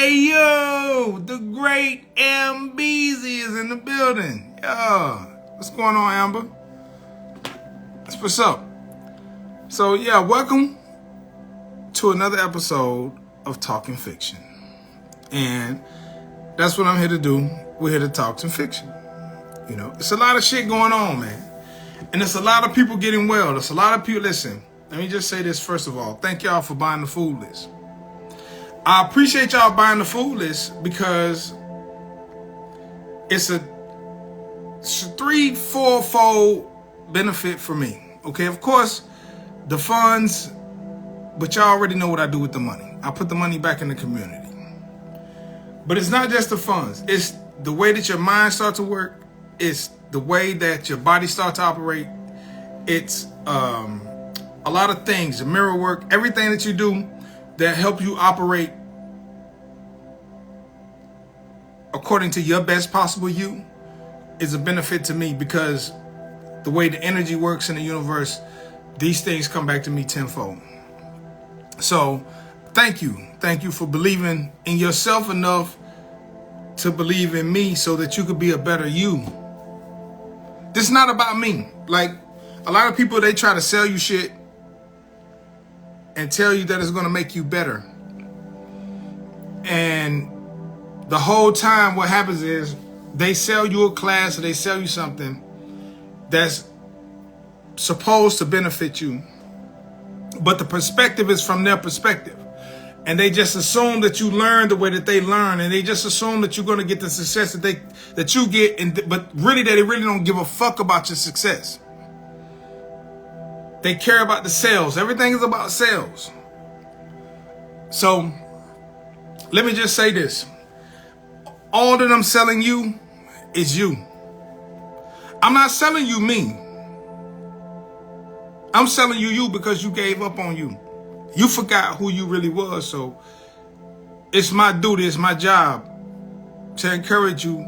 Hey, yo, the great Ambeezy is in the building. Yo, what's going on, Amber? That's what's up. So, yeah, welcome to another episode of Talking Fiction. And that's what I'm here to do. We're here to talk some fiction. You know, it's a lot of shit going on, man. And there's a lot of people getting well. There's a lot of people, listen, let me just say this first of all. Thank y'all for buying the food list. I appreciate y'all buying the food list because it's a 3-4-fold benefit for me. Okay, of course, the funds, but y'all already know what I do with the money. I put the money back in the community. But it's not just the funds. It's the way that your mind starts to work. It's the way that your body starts to operate. It's a lot of things, the mirror work, everything that you do that help you operate according to your best possible you is a benefit to me, because the way the energy works in the universe, these things come back to me tenfold. So thank you. Thank you for believing in yourself enough to believe in me so that you could be a better you. This is not about me. Like, a lot of people, they try to sell you shit and tell you that it's going to make you better. And the whole time what happens is they sell you a class or they sell you something that's supposed to benefit you. But the perspective is from their perspective. And they just assume that you learn the way that they learn. And they just assume that you're going to get the success that you get. But really, they really don't give a fuck about your success. They care about the sales. Everything is about sales. So let me just say this. All that I'm selling you is you. I'm not selling you me. I'm selling you because you gave up on you. You forgot who you really was. So it's my duty, it's my job to encourage you,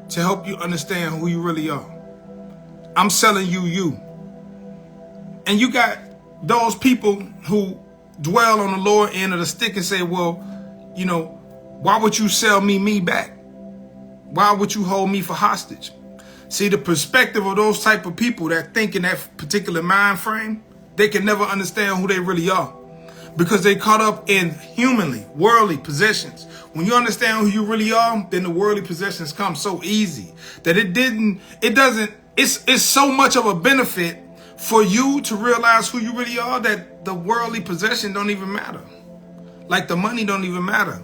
to help you understand who you really are. I'm selling you. And you got those people who dwell on the lower end of the stick and say, well, you know, why would you sell me back? Why would you hold me for hostage? See, the perspective of those type of people that think in that particular mind frame, they can never understand who they really are because they caught up in humanly, worldly possessions. When you understand who you really are, then the worldly possessions come so easy that it's so much of a benefit for you to realize who you really are that the worldly possession don't even matter. Like the money don't even matter.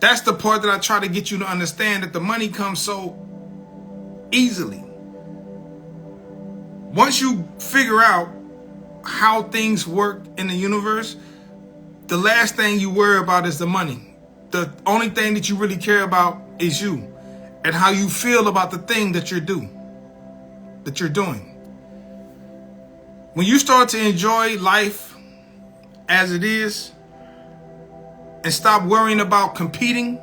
That's the part that I try to get you to understand, that the money comes so easily. Once you figure out how things work in the universe, the last thing you worry about is the money. The only thing that you really care about is you and how you feel about the thing that you're doing. When you start to enjoy life as it is and stop worrying about competing,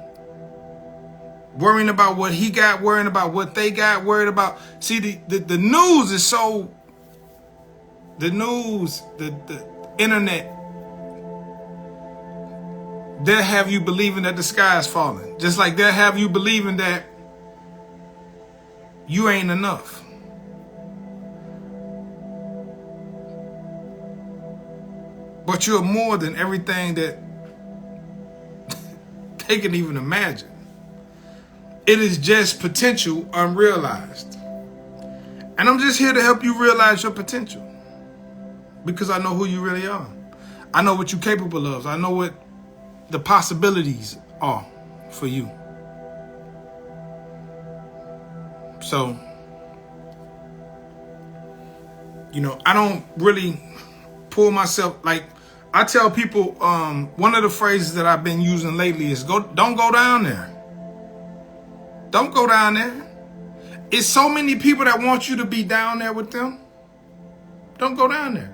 worrying about what he got, worrying about what they got, worried about... See, the news is so... The news, the internet, they'll have you believing that the sky is falling. Just like they'll have you believing that you ain't enough. But you're more than everything that they can even imagine. It is just potential unrealized. And I'm just here to help you realize your potential. Because I know who you really are. I know what you're capable of. I know what the possibilities are for you. So, you know, I don't really pull myself, like, I tell people, one of the phrases that I've been using lately is don't go down there. Don't go down there. It's so many people that want you to be down there with them. Don't go down there.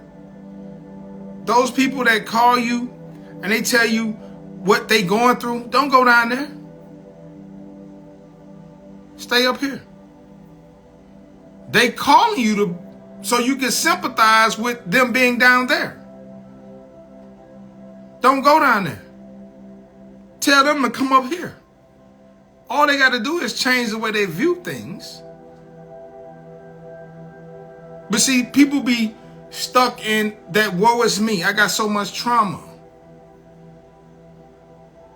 Those people that call you and they tell you what they going through, don't go down there. Stay up here. They calling you so you can sympathize with them being down there. Don't go down there. tell them to come up here. All they got to do is change the way they view things. But see, people be stuck in that woe is me. I got so much trauma.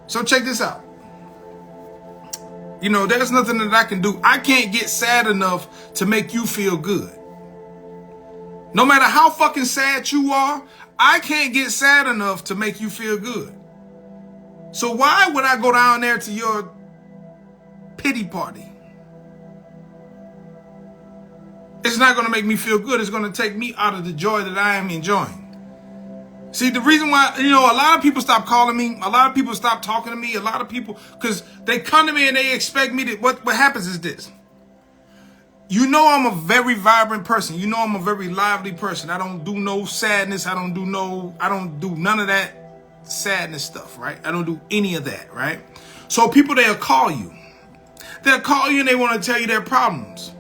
So check this out. You know, there's nothing that I can do. I can't get sad enough to make you feel good. No matter how fucking sad you are, I can't get sad enough to make you feel good. So why would I go down there to your pity party? It's not going to make me feel good. It's going to take me out of the joy that I am enjoying. See, the reason why, you know, a lot of people stop calling me. A lot of people stop talking to me. A lot of people, because they come to me and they expect me to, what happens is this. You know I'm a very vibrant person. You know I'm a very lively person. I don't do no sadness. I don't do none of that sadness stuff, right? I don't do any of that, right? So people, they'll call you. They'll call you and they want to tell you their problems.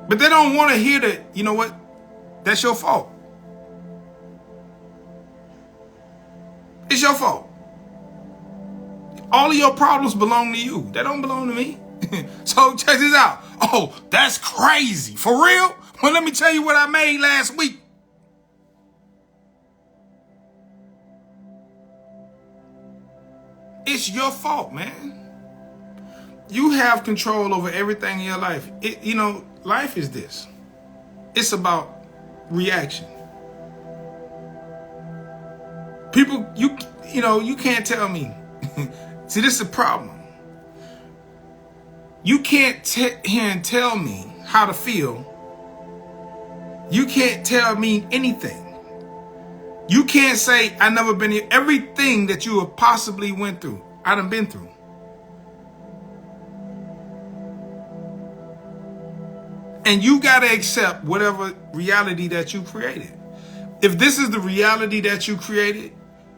But they don't want to hear that, you know what? That's your fault. It's your fault. All of your problems belong to you. They don't belong to me. So check this out. Oh, that's crazy. For real? Well, let me tell you what I made last week. It's your fault, man. You have control over everything in your life. You know, life is this. It's about reaction. People, you can't tell me. See, this is the problem. You can't sit here and tell me how to feel. You can't tell me anything. You can't say, I never been here. Everything that you have possibly went through, I done been through. And you got to accept whatever reality that you created. If this is the reality that you created,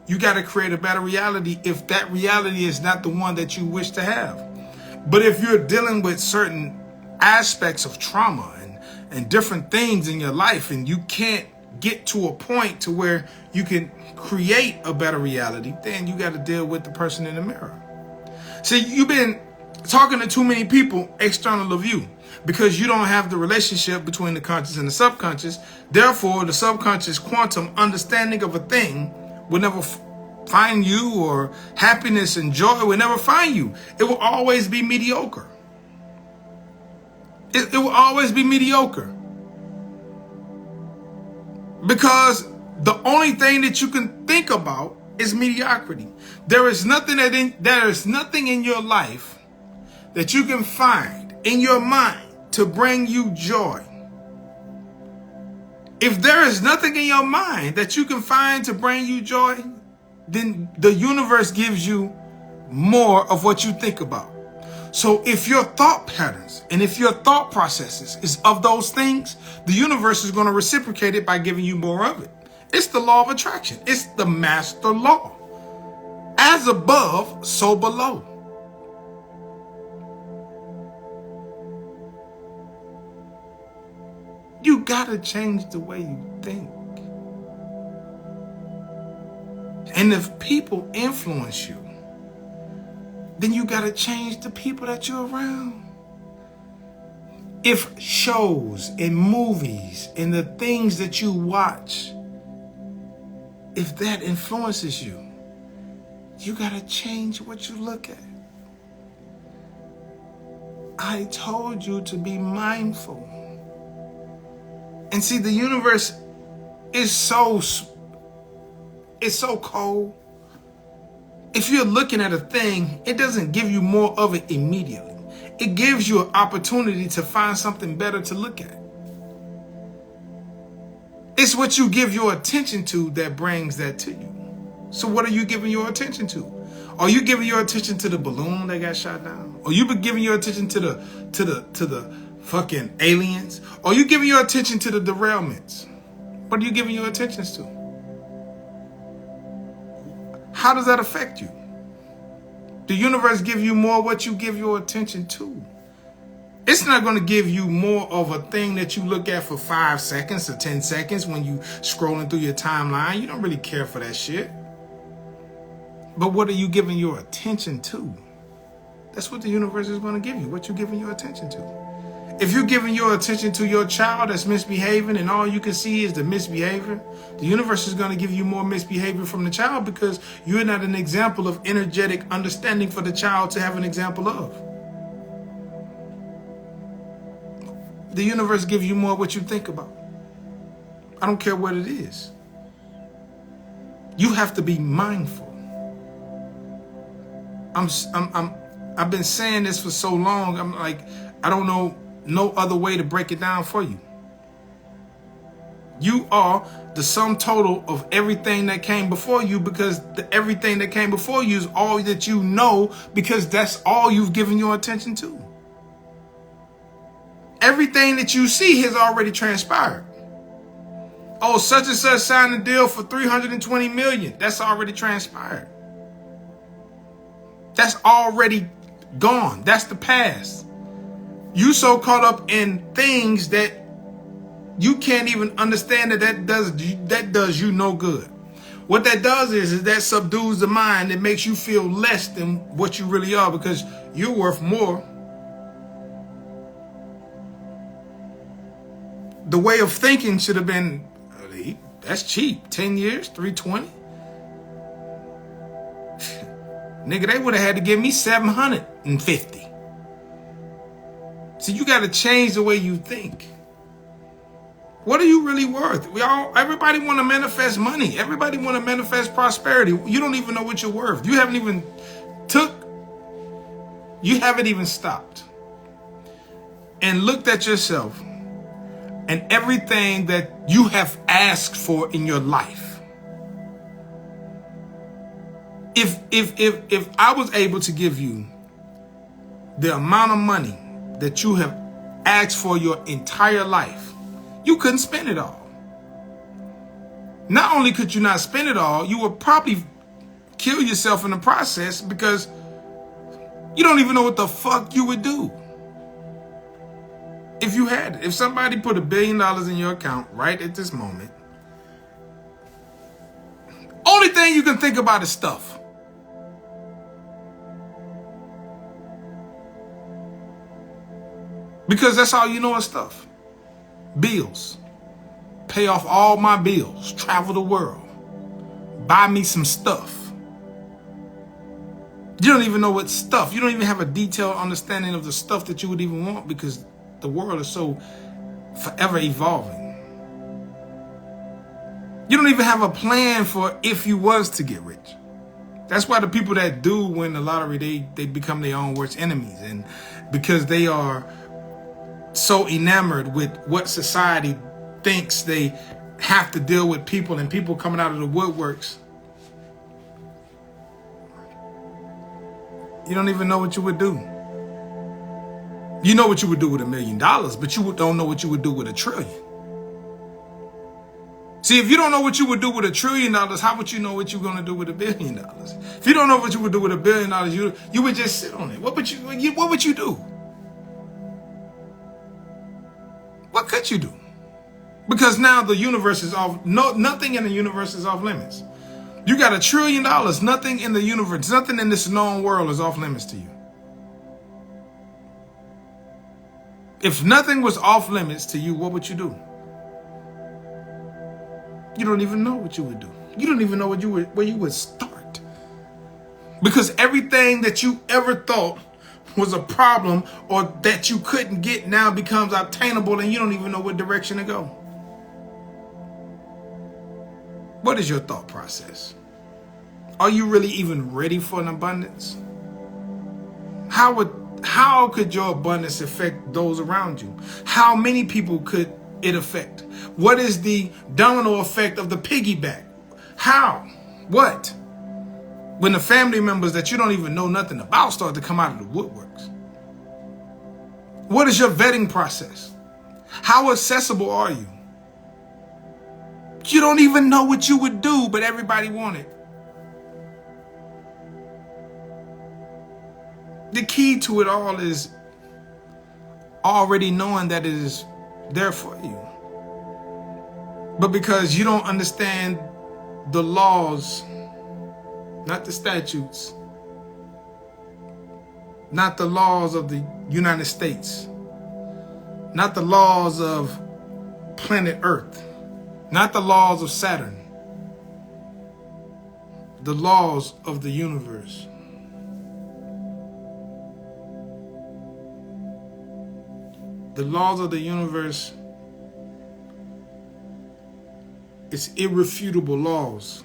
you got to create a better reality if that reality is not the one that you wish to have. But if you're dealing with certain aspects of trauma and different things in your life, and you can't get to a point to where you can create a better reality, then you got to deal with the person in the mirror. See, you've been talking to too many people external of you because you don't have the relationship between the conscious and the subconscious. Therefore, the subconscious quantum understanding of a thing will never find you, or happiness and joy will never find you. It will always be mediocre. It will always be mediocre. Because the only thing that you can think about is mediocrity. There is nothing in your life that you can find in your mind to bring you joy. If there is nothing in your mind that you can find to bring you joy, then the universe gives you more of what you think about. So if your thought patterns and if your thought processes is of those things, the universe is going to reciprocate it by giving you more of it. It's the law of attraction. It's the master law. As above, so below. You gotta change the way you think. And if people influence you, then you gotta change the people that you're around. If shows and movies and the things that you watch, if that influences you, you gotta change what you look at. I told you to be mindful. And see, the universe is so cold. If you're looking at a thing, it doesn't give you more of it immediately. It gives you an opportunity to find something better to look at. It's what you give your attention to that brings that to you. So what are you giving your attention to? Are you giving your attention to the balloon that got shot down? Are you giving your attention to the fucking aliens? Or are you giving your attention to the derailments? What are you giving your attention to? How does that affect you? The universe give you more what you give your attention to. It's not going to give you more of a thing that you look at for 5 seconds or 10 seconds when you scrolling through your timeline. You don't really care for that shit. But what are you giving your attention to? That's what the universe is going to give you, what you're giving your attention to. If you're giving your attention to your child that's misbehaving and all you can see is the misbehavior, the universe is going to give you more misbehavior from the child because you're not an example of energetic understanding for the child to have an example of. The universe gives you more what you think about. I don't care what it is. You have to be mindful. I've been saying this for so long. I'm like, I don't know no other way to break it down for you. You are the sum total of everything that came before you, because everything that came before you is all that you know, because that's all you've given your attention to. Everything that you see has already transpired. Oh, such and such signed a deal for $320 million. That's already transpired. That's already gone. That's the past. You so caught up in things that you can't even understand that does you no good. What that does is that subdues the mind. It makes you feel less than what you really are, because you're worth more. The way of thinking should have been, that's cheap. 10 years, 320. Nigga, they would have had to give me 750. So you got to change the way you think. What are you really worth? Everybody want to manifest money. Everybody want to manifest prosperity. You don't even know what you're worth. You haven't even stopped and looked at yourself and everything that you have asked for in your life. If I was able to give you the amount of money that you have asked for your entire life, you couldn't spend it all. Not only could you not spend it all, you would probably kill yourself in the process, because you don't even know what the fuck you would do if you had it. If somebody put $1 billion in your account right at this moment, only thing you can think about is stuff. Because that's all you know is stuff. Bills. Pay off all my bills. Travel the world. Buy me some stuff. You don't even know what stuff. You don't even have a detailed understanding of the stuff that you would even want, because the world is so forever evolving. You don't even have a plan for if you was to get rich. That's why the people that do win the lottery, they become their own worst enemies. And because they are so enamored with what society thinks they have to deal with, people and people coming out of the woodworks. You don't even know what you would do. You know what you would do with $1 million, but you don't know what you would do with $1 trillion. See, if you don't know what you would do with $1 trillion, how would you know what you're going to do with $1 billion? If you don't know what you would do with $1 billion, you would just sit on it. What would you do? What could you do? Because now the universe is off. Nothing in the universe is off limits. You got $1 trillion. Nothing in the universe, nothing in this known world is off limits to you. If nothing was off limits to you, what would you do? You don't even know what you would do. You don't even know where you would start. Because everything that you ever thought was a problem or that you couldn't get now becomes obtainable, and you don't even know what direction to go. What is your thought process? Are you really even ready for an abundance? How could your abundance affect those around you? How many people could it affect? What is the domino effect of the piggyback? How? What? When the family members that you don't even know nothing about start to come out of the woodworks. What is your vetting process? How accessible are you? You don't even know what you would do, but everybody want it. The key to it all is already knowing that it is there for you. But because you don't understand the laws not the statutes, not the laws of the United States, not the laws of planet Earth, not the laws of Saturn, the laws of the universe. The laws of the universe is irrefutable laws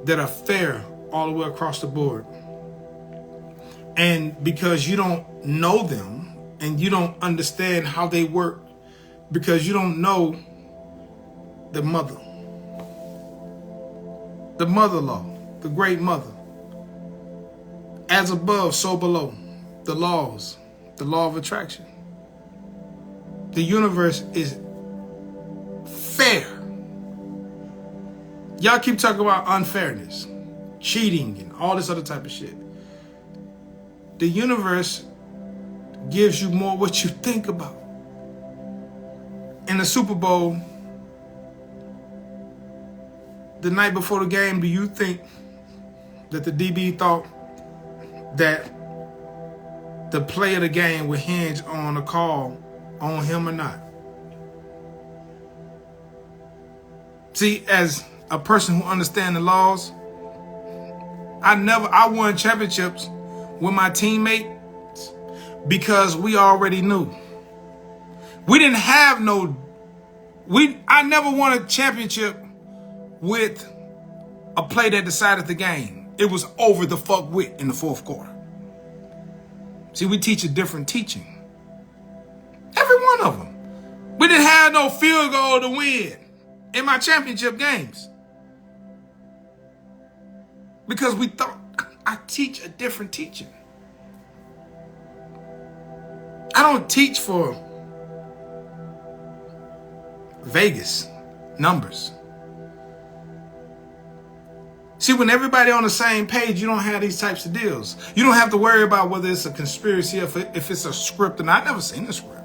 that are fair all the way across the board. And because you don't know them and you don't understand how they work, because you don't know the mother law, the great mother, as above, so below, the laws, the law of attraction. The universe is fair. Y'all keep talking about unfairness, cheating, and all this other type of shit. The universe gives you more what you think about. In the Super Bowl, the night before the game, do you think that the DB thought that the play of the game would hinge on a call on him or not? See, as a person who understands the laws, I won championships with my teammates because we already knew. We didn't have I never won a championship with a play that decided the game. It was over the fuck with in the fourth quarter. See, we teach a different teaching. Every one of them. We didn't have no field goal to win in my championship games. Because we thought, I teach a different teaching. I don't teach for Vegas numbers. See, when everybody on the same page, you don't have these types of deals. You don't have to worry about whether it's a conspiracy or if it's a script. And I've never seen a script.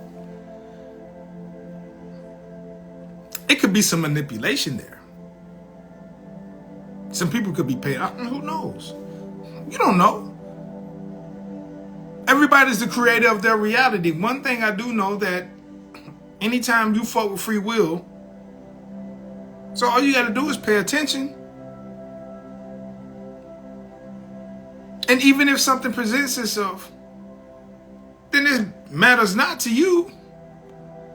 It could be some manipulation there. Some people could be paid. Who knows? You don't know. Everybody's the creator of their reality. One thing I do know, that anytime you fuck with free will, so all you got to do is pay attention. And even if something presents itself, then it matters not to you,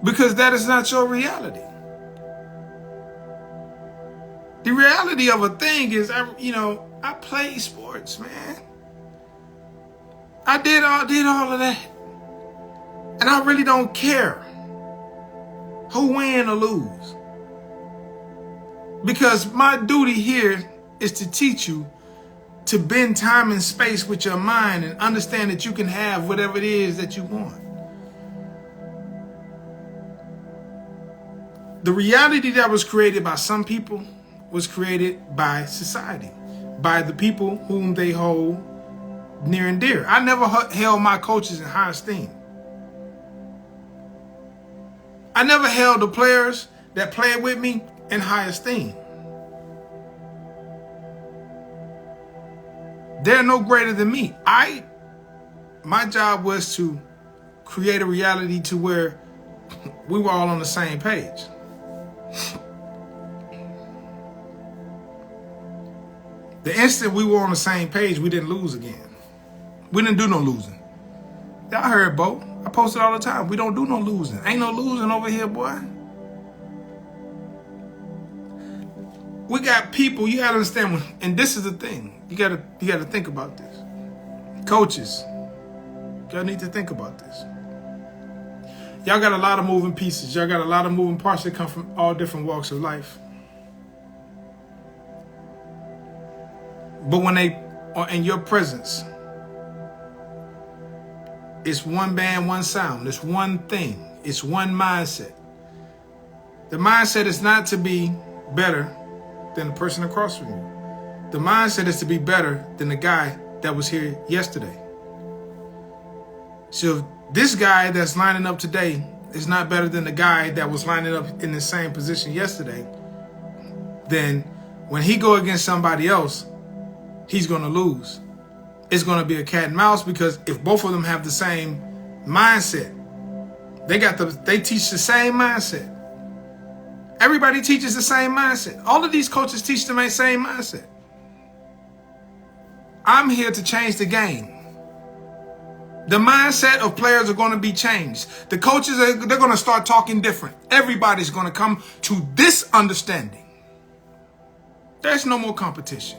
because that is not your reality. The reality of a thing is, I play sports, man. I did all of that. And I really don't care who win or lose. Because my duty here is to teach you to bend time and space with your mind and understand that you can have whatever it is that you want. The reality that was created by some people was created by society, by the people whom they hold near and dear. I never held my coaches in high esteem. I never held the players that played with me in high esteem. They're no greater than me. My job was to create a reality to where we were all on the same page. The instant we were on the same page, we didn't lose again. We didn't do no losing. Y'all heard, Bo. I post it all the time. We don't do no losing. Ain't no losing over here, boy. We got people, you gotta understand, and this is the thing. You gotta think about this. Coaches, y'all need to think about this. Y'all got a lot of moving pieces. Y'all got a lot of moving parts that come from all different walks of life. But when they are in your presence, it's one band, one sound. It's one thing. It's one mindset. The mindset is not to be better than the person across from you. The mindset is to be better than the guy that was here yesterday. So if this guy that's lining up today is not better than the guy that was lining up in the same position yesterday, then when he go against somebody else, he's going to lose. It's going to be a cat and mouse, because if both of them have the same mindset, they teach the same mindset. Everybody teaches the same mindset. All of these coaches teach the same mindset. I'm here to change the game. The mindset of players are going to be changed. The coaches, they're going to start talking different. Everybody's going to come to this understanding. There's no more competition.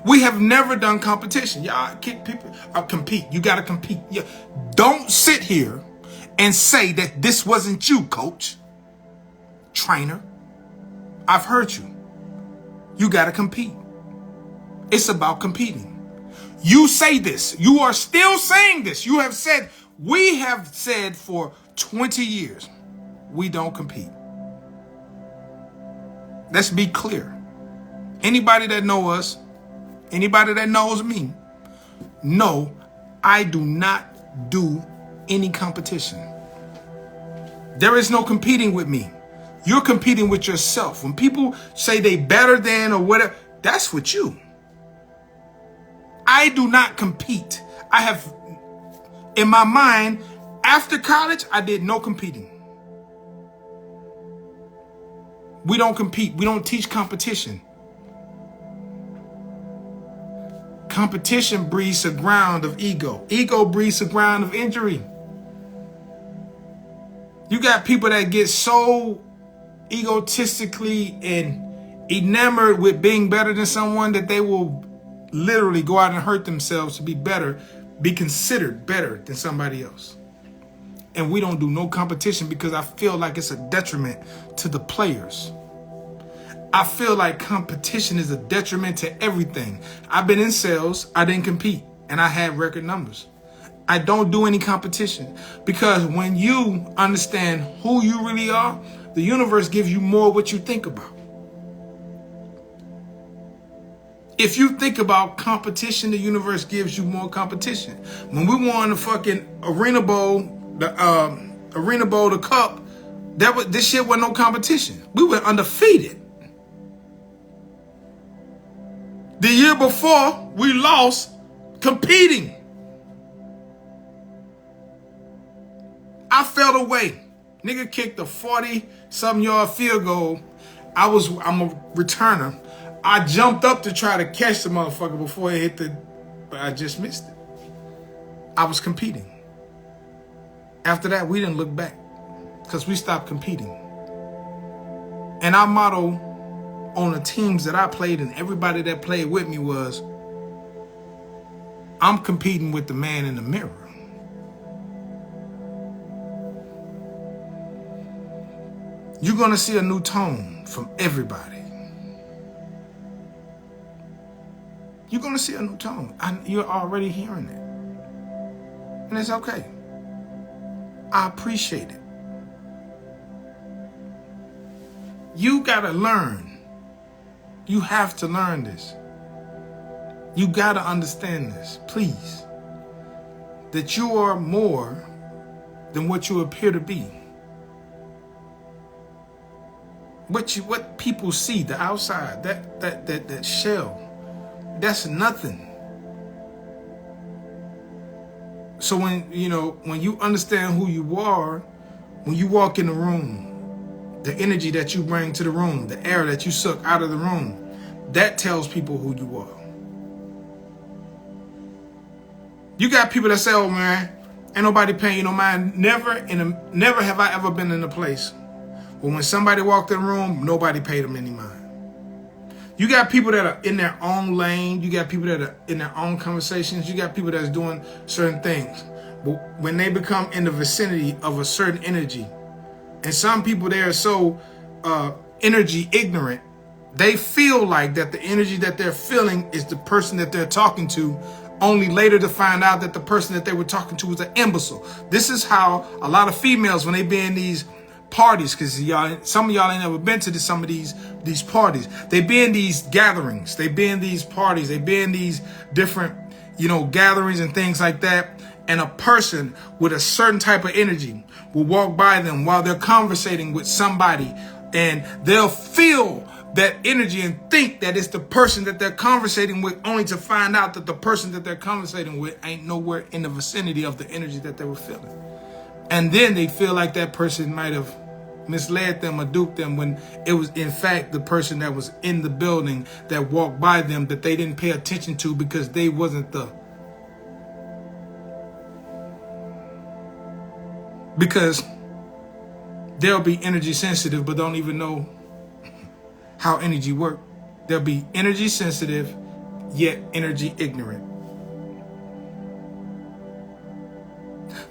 We have never done competition. Y'all people compete. You got to compete. Yeah. Don't sit here and say that this wasn't you, coach, trainer. I've heard you. You got to compete. It's about competing. You say this. You are still saying this. You have said, we have said for 20 years, we don't compete. Let's be clear. Anybody that knows us, anybody that knows me, know I do not do any competition. There is no competing with me. You're competing with yourself. When people say they better than or whatever, that's with you. I do not compete. I have, in my mind, after college, I did no competing. We don't compete. We don't teach competition. Competition breeds a ground of ego. Ego breeds a ground of injury. You got people that get so egotistically and enamored with being better than someone that they will literally go out and hurt themselves to be better, be considered better than somebody else. And we don't do no competition because I feel like it's a detriment to the players. I feel like competition is a detriment to everything. I've been in sales, I didn't compete, and I had record numbers. I don't do any competition because when you understand who you really are, the universe gives you more what you think about. If you think about competition, the universe gives you more competition. When we won the fucking Arena Bowl, the cup, this shit wasn't no competition. We were undefeated. The year before, we lost competing. I fell away. Nigga kicked a 40-something yard field goal. I'm a returner. I jumped up to try to catch the motherfucker before it hit but I just missed it. I was competing. After that, we didn't look back because we stopped competing. And our motto on the teams that I played and everybody that played with me was, I'm competing with the man in the mirror. You're going to see a new tone from everybody. You're going to see a new tone. You're already hearing it. And it's okay. I appreciate it. You got to learn. You have to learn this. You got to understand this, please. That you are more than what you appear to be. What people see, the outside, that shell, that's nothing. So when you understand who you are, when you walk in the room, the energy that you bring to the room, the air that you suck out of the room, that tells people who you are. You got people that say, oh man, ain't nobody paying you no mind. Never have I ever been in a place where when somebody walked in the room, nobody paid them any mind. You got people that are in their own lane. You got people that are in their own conversations. You got people that's doing certain things. But when they become in the vicinity of a certain energy, and some people, they are so energy ignorant, they feel like that the energy that they're feeling is the person that they're talking to, only later to find out that the person that they were talking to was an imbecile. This is how a lot of females, when they be in these parties, because some of y'all ain't never been to some of these parties. They be in these gatherings. They be in these parties. They be in these different, gatherings and things like that. And a person with a certain type of energy will walk by them while they're conversating with somebody, and they'll feel that energy and think that it's the person that they're conversating with, only to find out that the person that they're conversating with ain't nowhere in the vicinity of the energy that they were feeling. And then they feel like that person might have misled them or duped them, when it was in fact the person that was in the building that walked by them that they didn't pay attention to, because they wasn't because they'll be energy sensitive but don't even know how energy works. They'll be energy sensitive yet energy ignorant.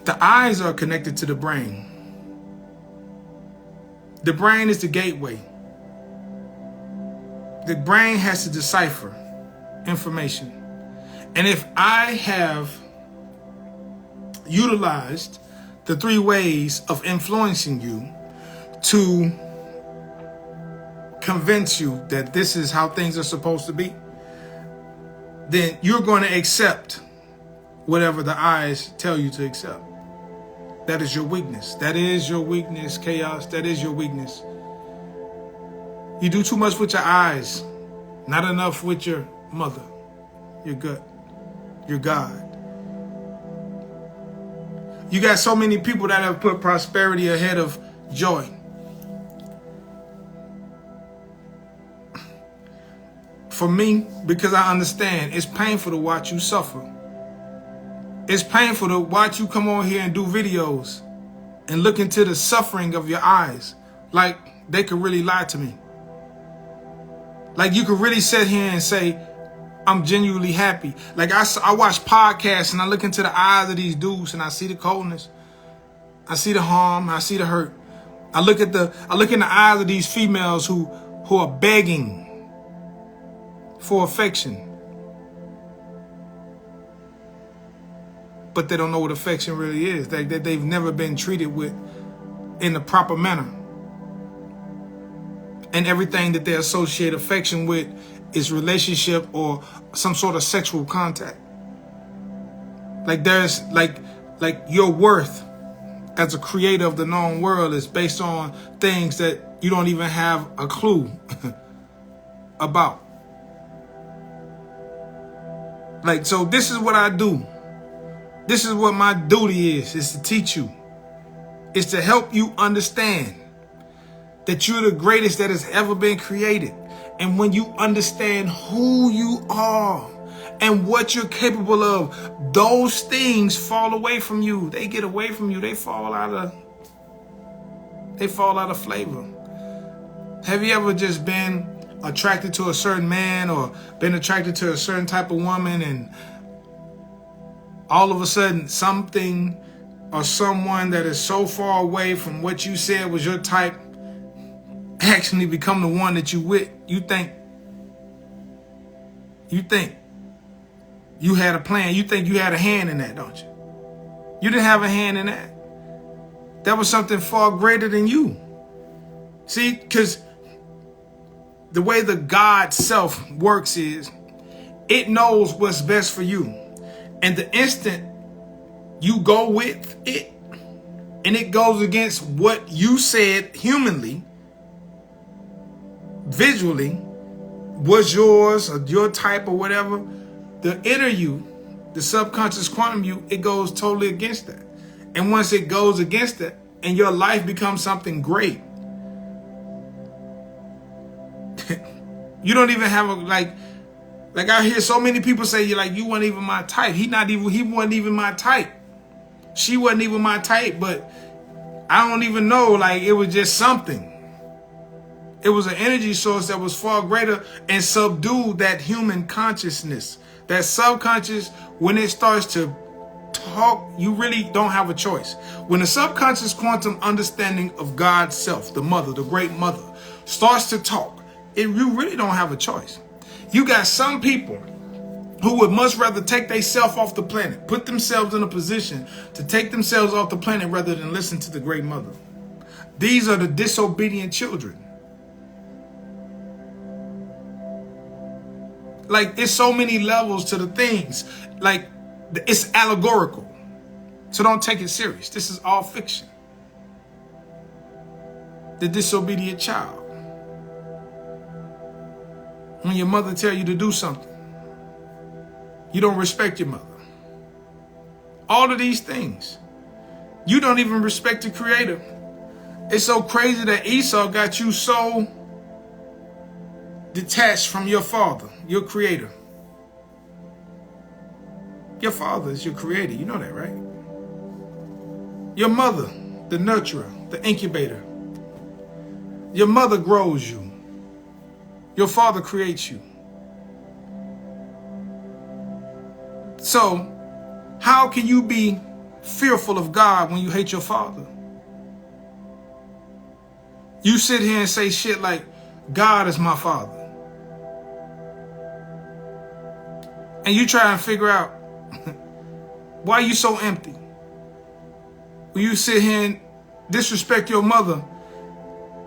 The eyes are connected to the brain. The brain is the gateway. The brain has to decipher information. And if I have utilized the 3 ways of influencing you to convince you that this is how things are supposed to be, then you're going to accept whatever the eyes tell you to accept. That is your weakness. That is your weakness, chaos. That is your weakness. You do too much with your eyes, not enough with your mother, your gut, your God. You got so many people that have put prosperity ahead of joy. For me, because I understand, it's painful to watch you suffer. It's painful to watch you come on here and do videos and look into the suffering of your eyes. Like they could really lie to me. Like you could really sit here and say, I'm genuinely happy. Like I watch podcasts and I look into the eyes of these dudes and I see the coldness. I see the harm. I see the hurt. I look in the eyes of these females who are begging for affection. But they don't know what affection really is. That they've never been treated with in the proper manner. And everything that they associate affection with is relationship or some sort of sexual contact. Like there's like your worth as a creator of the known world is based on things that you don't even have a clue about. Like, so this is what I do. This is what my duty is to teach you. Is to help you understand that you're the greatest that has ever been created. And when you understand who you are and what you're capable of, those things fall away from you. They get away from you. They fall out of flavor. Have you ever just been attracted to a certain man or been attracted to a certain type of woman, and all of a sudden something or someone that is so far away from what you said was your type actually become the one that you with? You think you had a plan. You think you had a hand in that, don't you? You didn't have a hand in that. That was something far greater than you. See, because the way the God self works is it knows what's best for you. And the instant you go with it and it goes against what you said humanly, visually, was yours or your type or whatever, the inner you, the subconscious quantum you, it goes totally against that. And once it goes against that and your life becomes something great, you don't even have a, like I hear so many people say, you weren't even my type. He wasn't even my type. She wasn't even my type, but I don't even know, like it was just something. It was an energy source that was far greater and subdued that human consciousness. That subconscious, when it starts to talk, you really don't have a choice. When the subconscious quantum understanding of God's self, the mother, the great mother, starts to talk, you really don't have a choice. You got some people who would much rather take themselves off the planet, put themselves in a position to take themselves off the planet rather than listen to the great mother. These are the disobedient children. Like, it's so many levels to the things. Like, it's allegorical. So don't take it serious. This is all fiction. The disobedient child. When your mother tell you to do something, you don't respect your mother. All of these things. You don't even respect the Creator. It's so crazy that Esau got you so detached from your father, your Creator. Your father is your Creator. You know that, right? Your mother, the nurturer, the incubator. Your mother grows you. Your father creates you. So, how can you be fearful of God when you hate your father? You sit here and say shit like, God is my father. And you try and figure out, why are you so empty? When you sit here and disrespect your mother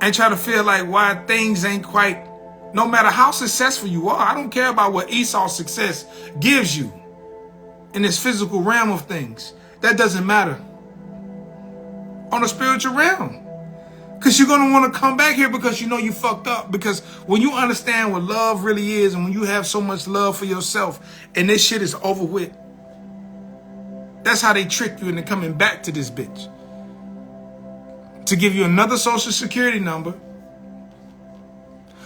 and try to feel like why things ain't quite, no matter how successful you are, I don't care about what Esau's success gives you in this physical realm of things. That doesn't matter. On a spiritual realm. Because you're going to want to come back here because you know you fucked up. Because when you understand what love really is and when you have so much love for yourself and this shit is over with, that's how they trick you into coming back to this bitch. To give you another social security number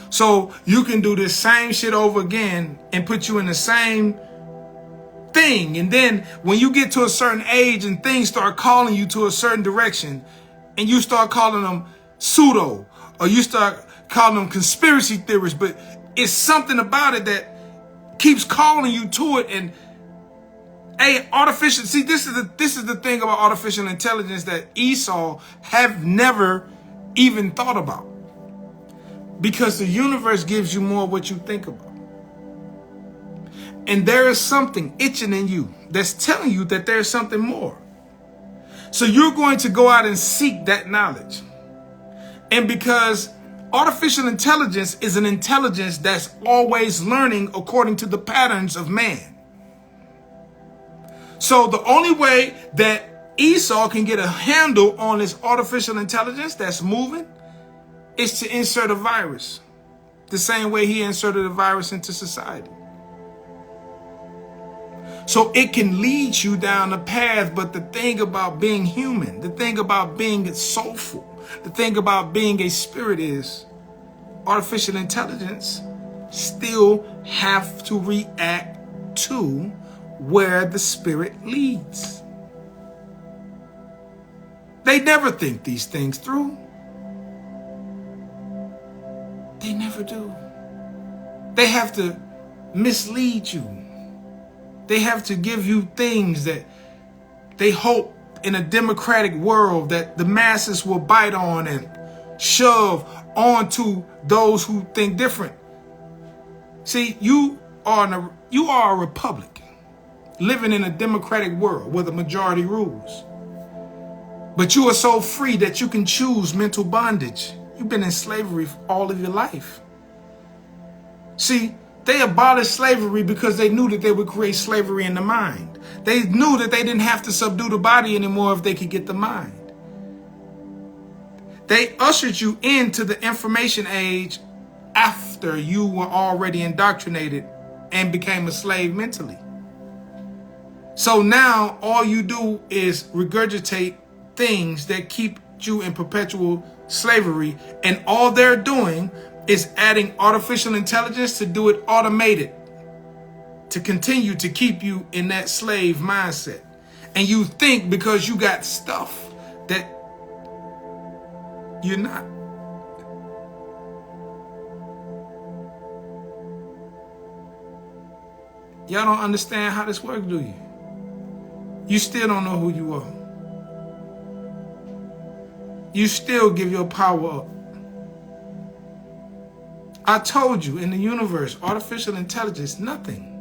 so you can do this same shit over again and put you in the same thing. And then when you get to a certain age and things start calling you to a certain direction and you start calling them pseudo or you start calling them conspiracy theorists, but it's something about it that keeps calling you to it. And artificial, see, this is the thing about artificial intelligence that Esau have never even thought about. Because the universe gives you more of what you think about. And there is something itching in you that's telling you that there's something more. So you're going to go out and seek that knowledge. And because artificial intelligence is an intelligence that's always learning according to the patterns of man. So the only way that Esau can get a handle on this artificial intelligence that's moving is to insert a virus. The same way he inserted a virus into society. So it can lead you down the path, but the thing about being human, the thing about being soulful, the thing about being a spirit is artificial intelligence still have to react to where the spirit leads. They never think these things through. They never do. They have to mislead you. They have to give you things that they hope in a democratic world that the masses will bite on and shove onto those who think different. See, you are a republic living in a democratic world where the majority rules. But you are so free that you can choose mental bondage. You've been in slavery all of your life. See, they abolished slavery because they knew that they would create slavery in the mind. They knew that they didn't have to subdue the body anymore if they could get the mind. They ushered you into the information age after you were already indoctrinated and became a slave mentally. So now all you do is regurgitate things that keep you in perpetual slavery, and all they're doing is adding artificial intelligence to do it automated, to continue to keep you in that slave mindset. And you think because you got stuff that you're not. Y'all don't understand how this works, do you? You still don't know who you are. You still give your power up. I told you, in the universe, artificial intelligence, nothing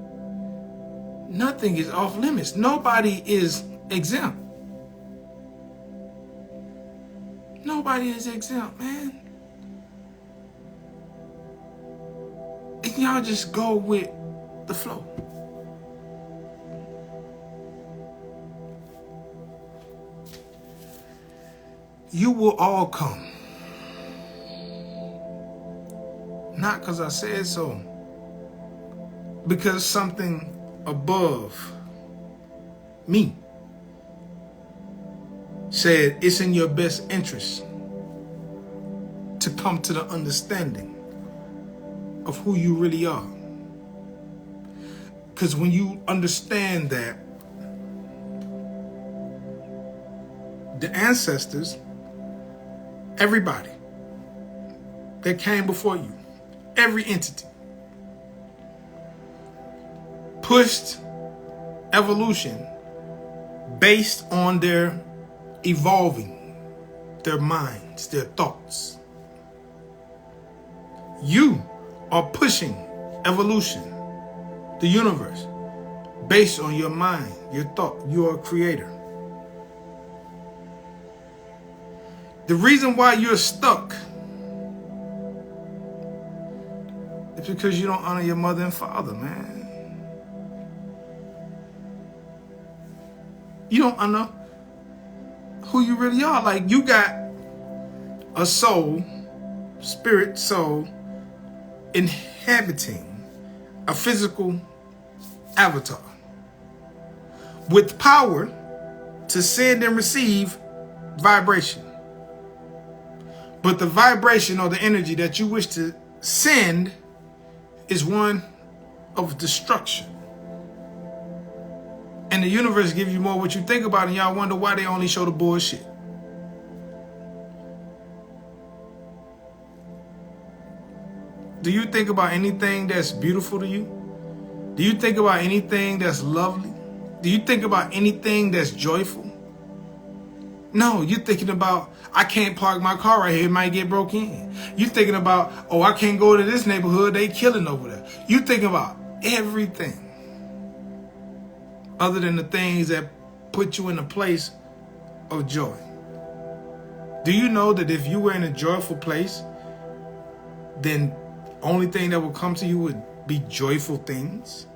is off limits. Nobody is exempt. Nobody is exempt, man. And y'all just go with the flow. You will all come. Not because I said so, because something above me said it's in your best interest to come to the understanding of who you really are. Because when you understand that the ancestors, everybody that came before you, every entity, pushed evolution based on their evolving, their minds, their thoughts. You are pushing evolution, the universe, based on your mind, your thought. You are a creator. The reason why you're stuck is because you don't honor your mother and father, man. You don't honor who you really are. Like, you got a soul, spirit soul, inhabiting a physical avatar with power to send and receive vibration. But the vibration or the energy that you wish to send is one of destruction. And the universe gives you more what you think about, and y'all wonder why they only show the bullshit. Do you think about anything that's beautiful to you? Do you think about anything that's lovely? Do you think about anything that's joyful? No, you're thinking about, I can't park my car right here, it might get broke in. You're thinking about, oh, I can't go to this neighborhood, they killing over there. You're thinking about everything other than the things that put you in a place of joy. Do you know that if you were in a joyful place, then only thing that would come to you would be joyful things?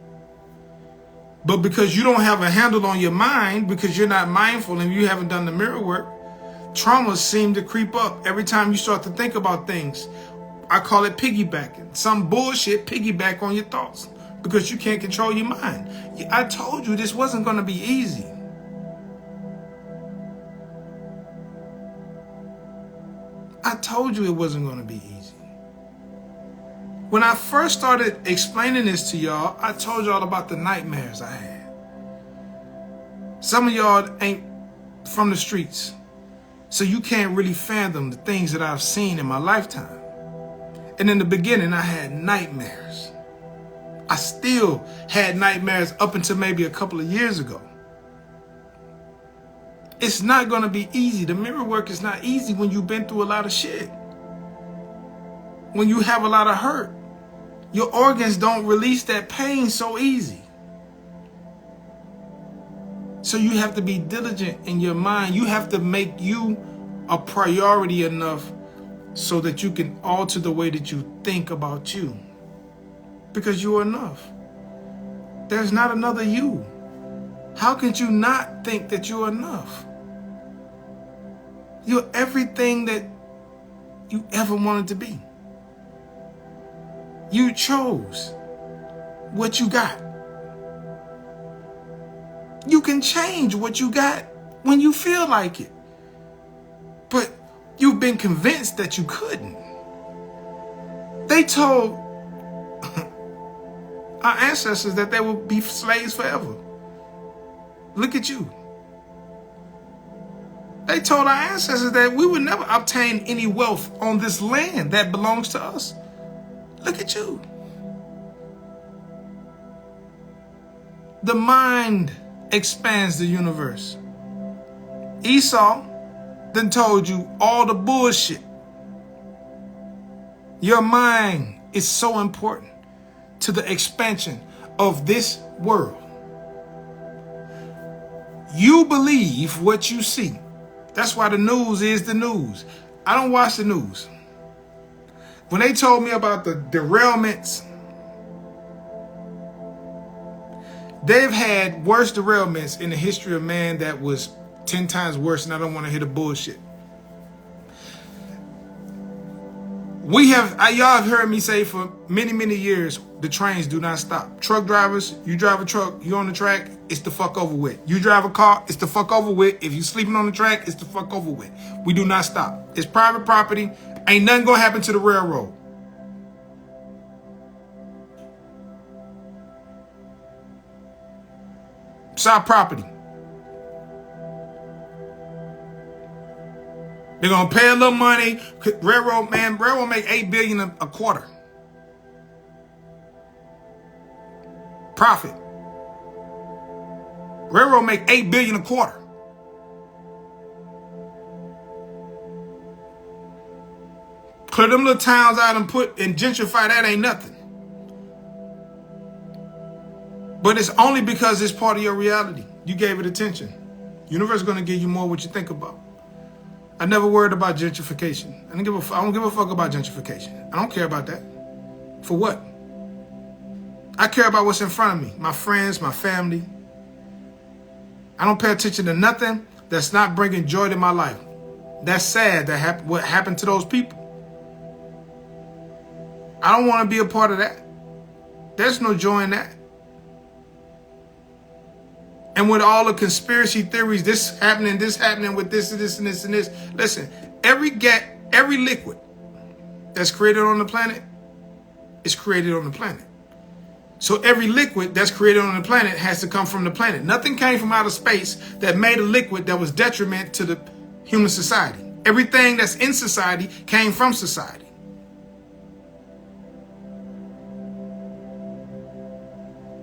But because you don't have a handle on your mind, because you're not mindful and you haven't done the mirror work, traumas seem to creep up every time you start to think about things. I call it piggybacking. Some bullshit piggyback on your thoughts because you can't control your mind. I told you this wasn't going to be easy. I told you it wasn't going to be easy. When I first started explaining this to y'all, I told y'all about the nightmares I had. Some of y'all ain't from the streets, so you can't really fathom the things that I've seen in my lifetime. And in the beginning, I had nightmares. I still had nightmares up until maybe a couple of years ago. It's not going to be easy. The mirror work is not easy when you've been through a lot of shit. When you have a lot of hurt. Your organs don't release that pain so easy. So you have to be diligent in your mind. You have to make you a priority enough so that you can alter the way that you think about you. Because you're enough. There's not another you. How could you not think that you're enough? You're everything that you ever wanted to be. You chose what you got. You can change what you got when you feel like it. But you've been convinced that you couldn't. They told our ancestors that they would be slaves forever. Look at you. They told our ancestors that we would never obtain any wealth on this land that belongs to us. Look at you. The mind expands the universe. Esau then told you all the bullshit. Your mind is so important to the expansion of this world. You believe what you see. That's why the news is the news. I don't watch the news. When they told me about the derailments, they've had worse derailments in the history of man that was 10 times worse, and I don't want to hear the bullshit. Y'all have heard me say for many, many years, the trains do not stop. Truck drivers, you drive a truck, you on the track, it's the fuck over with. You drive a car, it's the fuck over with. If you sleeping on the track, it's the fuck over with. We do not stop. It's private property. Ain't nothing gonna happen to the railroad. It's our property. They're gonna pay a little money. Railroad make $8 billion a quarter. Profit. Railroad make $8 billion a quarter. Clear them little towns out and gentrify, that ain't nothing. But it's only because it's part of your reality. You gave it attention. Universe is gonna give you more what you think about. I never worried about gentrification. I don't give a fuck about gentrification. I don't care about that. For what? I care about what's in front of me. My friends, my family. I don't pay attention to nothing that's not bringing joy to my life. That's sad that what happened to those people. I don't want to be a part of that. There's no joy in that. And with all the conspiracy theories, this happening with this and this and this and this. Listen, every liquid that's created on the planet is created on the planet. So every liquid that's created on the planet has to come from the planet. Nothing came from outer space that made a liquid that was detriment to the human society. Everything that's in society came from society.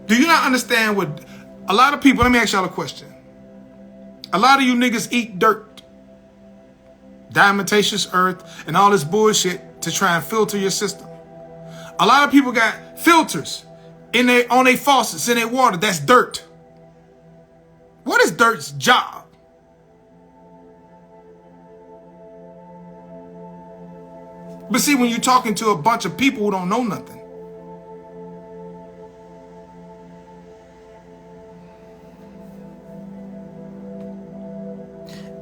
Do you not understand what... A lot of people, let me ask y'all a question. A lot of you niggas eat dirt, diatomaceous earth, and all this bullshit to try and filter your system. A lot of people got filters on their faucets, in their water. That's dirt. What is dirt's job? But see, when you're talking to a bunch of people who don't know nothing,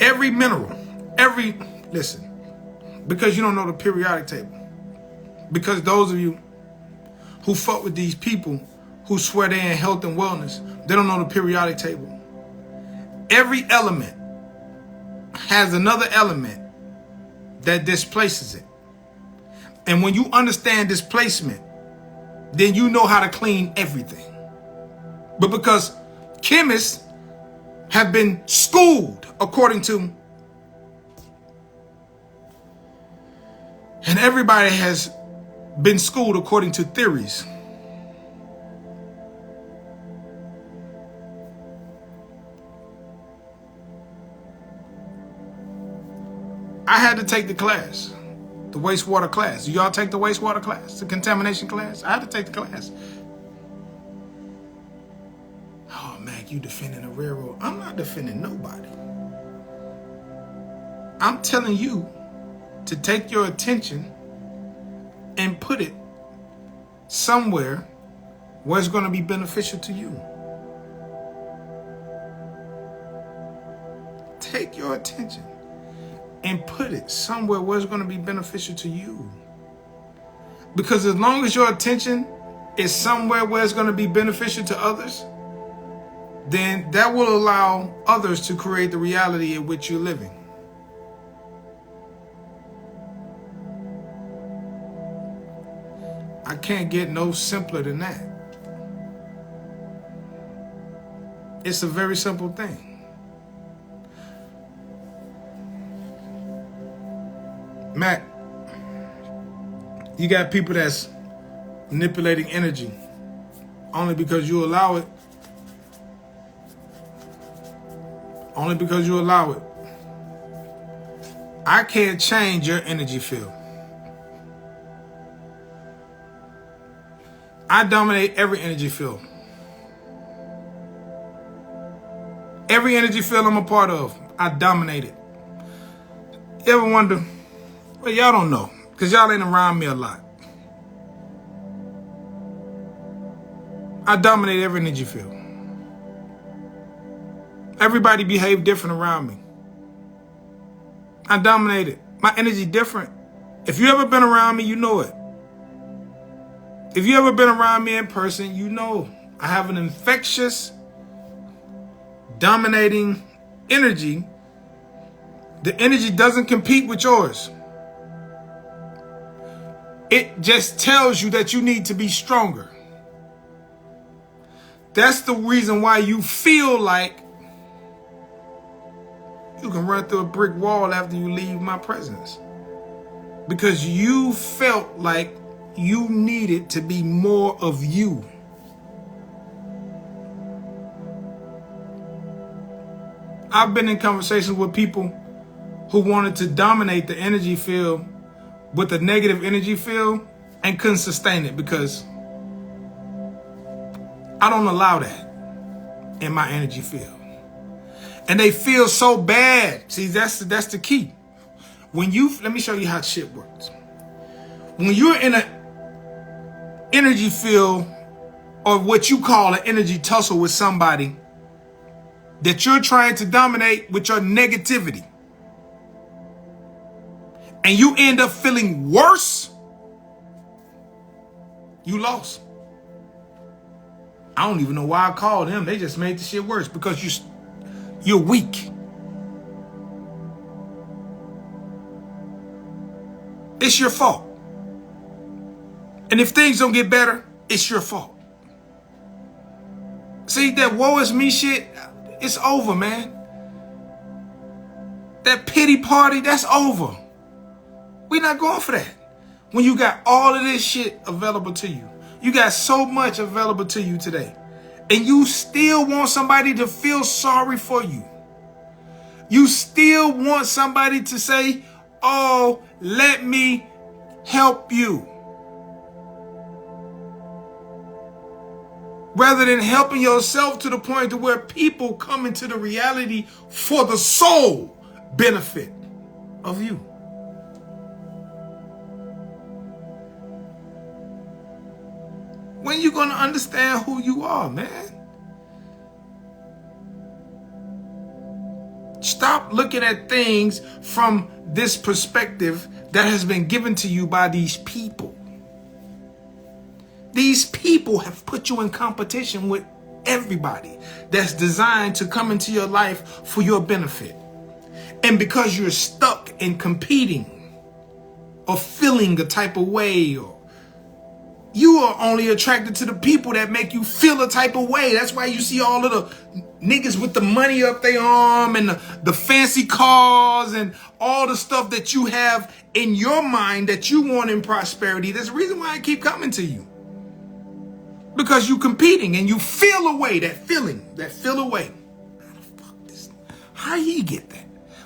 every mineral, listen, because you don't know the periodic table. Because those of you who fuck with these people who swear they're in health and wellness, they don't know the periodic table. Every element has another element that displaces it. And when you understand displacement, then you know how to clean everything. But because chemists have been schooled according to, and everybody has been schooled according to theories. I had to take the class, the wastewater class. Do y'all take the wastewater class, the contamination class? I had to take the class. Oh, man, you defending the railroad. I'm not defending nobody. I'm telling you to take your attention and put it somewhere where it's going to be beneficial to you. Take your attention and put it somewhere where it's going to be beneficial to you. Because as long as your attention is somewhere where it's going to be beneficial to others, then that will allow others to create the reality in which you're living. I can't get no simpler than that. It's a very simple thing. Matt, you got people that's manipulating energy only because you allow it. Only because you allow it. I can't change your energy field. I dominate every energy field. Every energy field I'm a part of, I dominate it. You ever wonder? Well, y'all don't know, because y'all ain't around me a lot. I dominate every energy field. Everybody behave different around me. I dominate it. My energy different. If you ever been around me, you know it. If you ever been around me in person, you know I have an infectious, dominating energy. The energy doesn't compete with yours. It just tells you that you need to be stronger. That's the reason why you feel like you can run through a brick wall after you leave my presence. Because you felt like you needed to be more of you. I've been in conversations with people who wanted to dominate the energy field with a negative energy field and couldn't sustain it because I don't allow that in my energy field. And they feel so bad. See, that's the key. Let me show you how shit works. When you're in an energy field or what you call an energy tussle with somebody that you're trying to dominate with your negativity, and you end up feeling worse, you lost. I don't even know why I called him. They just made the shit worse because you're weak. It's your fault. And if things don't get better, it's your fault. See, that woe is me shit, it's over, man. That pity party, that's over. We're not going for that. When you got all of this shit available to you, you got so much available to you today, and you still want somebody to feel sorry for you. You still want somebody to say, oh, let me help you. Rather than helping yourself to the point to where people come into the reality for the sole benefit of you. When you going to understand who you are, man? Stop looking at things from this perspective that has been given to you by these people. These people have put you in competition with everybody that's designed to come into your life for your benefit. And because you're stuck in competing or feeling a type of way, or you are only attracted to the people that make you feel a type of way. That's why you see all of the niggas with the money up their arm and the fancy cars and all the stuff that you have in your mind that you want in prosperity. There's a reason why I keep coming to you. Because you competing and you feel away, that feel away. How the fuck this? How you get that?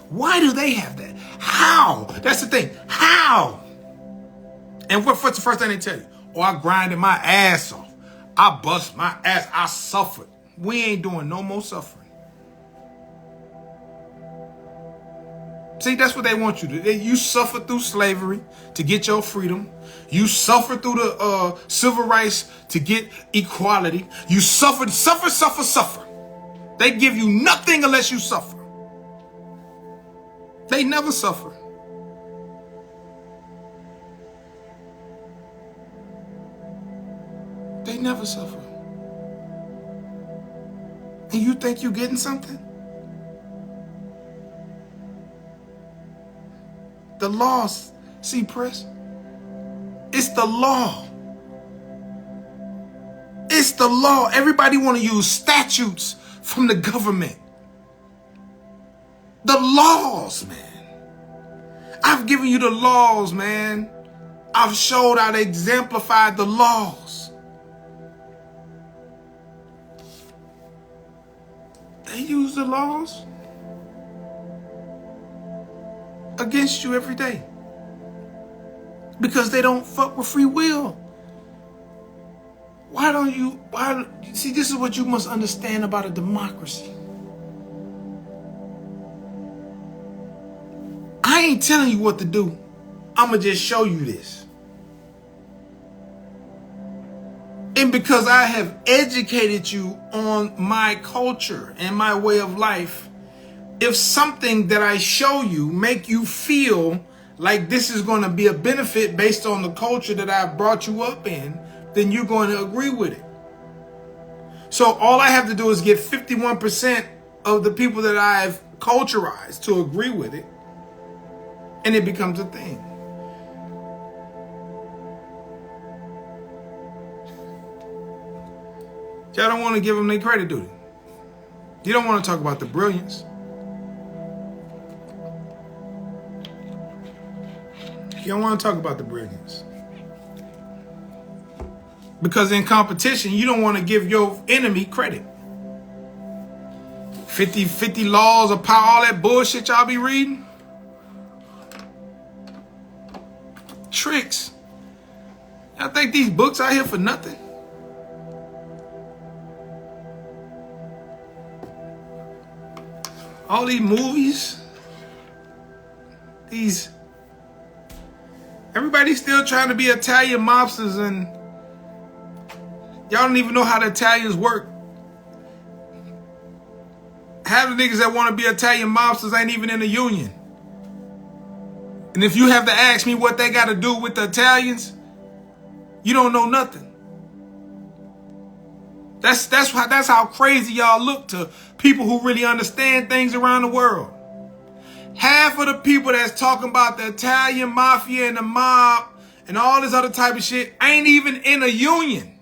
Why do they have that? How? That's the thing. How? And what's the first thing they tell you? Oh, I grinded my ass off. I bust my ass. I suffered. We ain't doing no more suffering. See, that's what they want you to do. You suffer through slavery to get your freedom. You suffer through the civil rights to get equality. You suffer. They give you nothing unless you suffer. They never suffer. They never suffer. And you think you're getting something? The laws, see, Press? It's the law. It's the law. Everybody want to use statutes from the government. The laws, man. I've given you the laws, man. I've showed how to exemplify the laws. They use the laws against you every day because they don't fuck with free will. See, this is what you must understand about a democracy. I ain't telling you what to do. I'm going to just show you this. And because I have educated you on my culture and my way of life, if something that I show you make you feel like this is going to be a benefit based on the culture that I've brought you up in, then you're going to agree with it. So all I have to do is get 51% of the people that I've culturized to agree with it, and it becomes a thing. Y'all don't want to give them their credit, do you? You don't want to talk about the brilliance. You don't want to talk about the brilliance. Because in competition, you don't want to give your enemy credit. 50 laws of power, all that bullshit y'all be reading. Tricks. Y'all think these books out here for nothing? All these movies, everybody's still trying to be Italian mobsters, and y'all don't even know how the Italians work. Half the niggas that want to be Italian mobsters ain't even in the union. And if you have to ask me what they got to do with the Italians, you don't know nothing. That's how crazy y'all look to people who really understand things around the world. Half of the people that's talking about the Italian mafia and the mob and all this other type of shit ain't even in a union.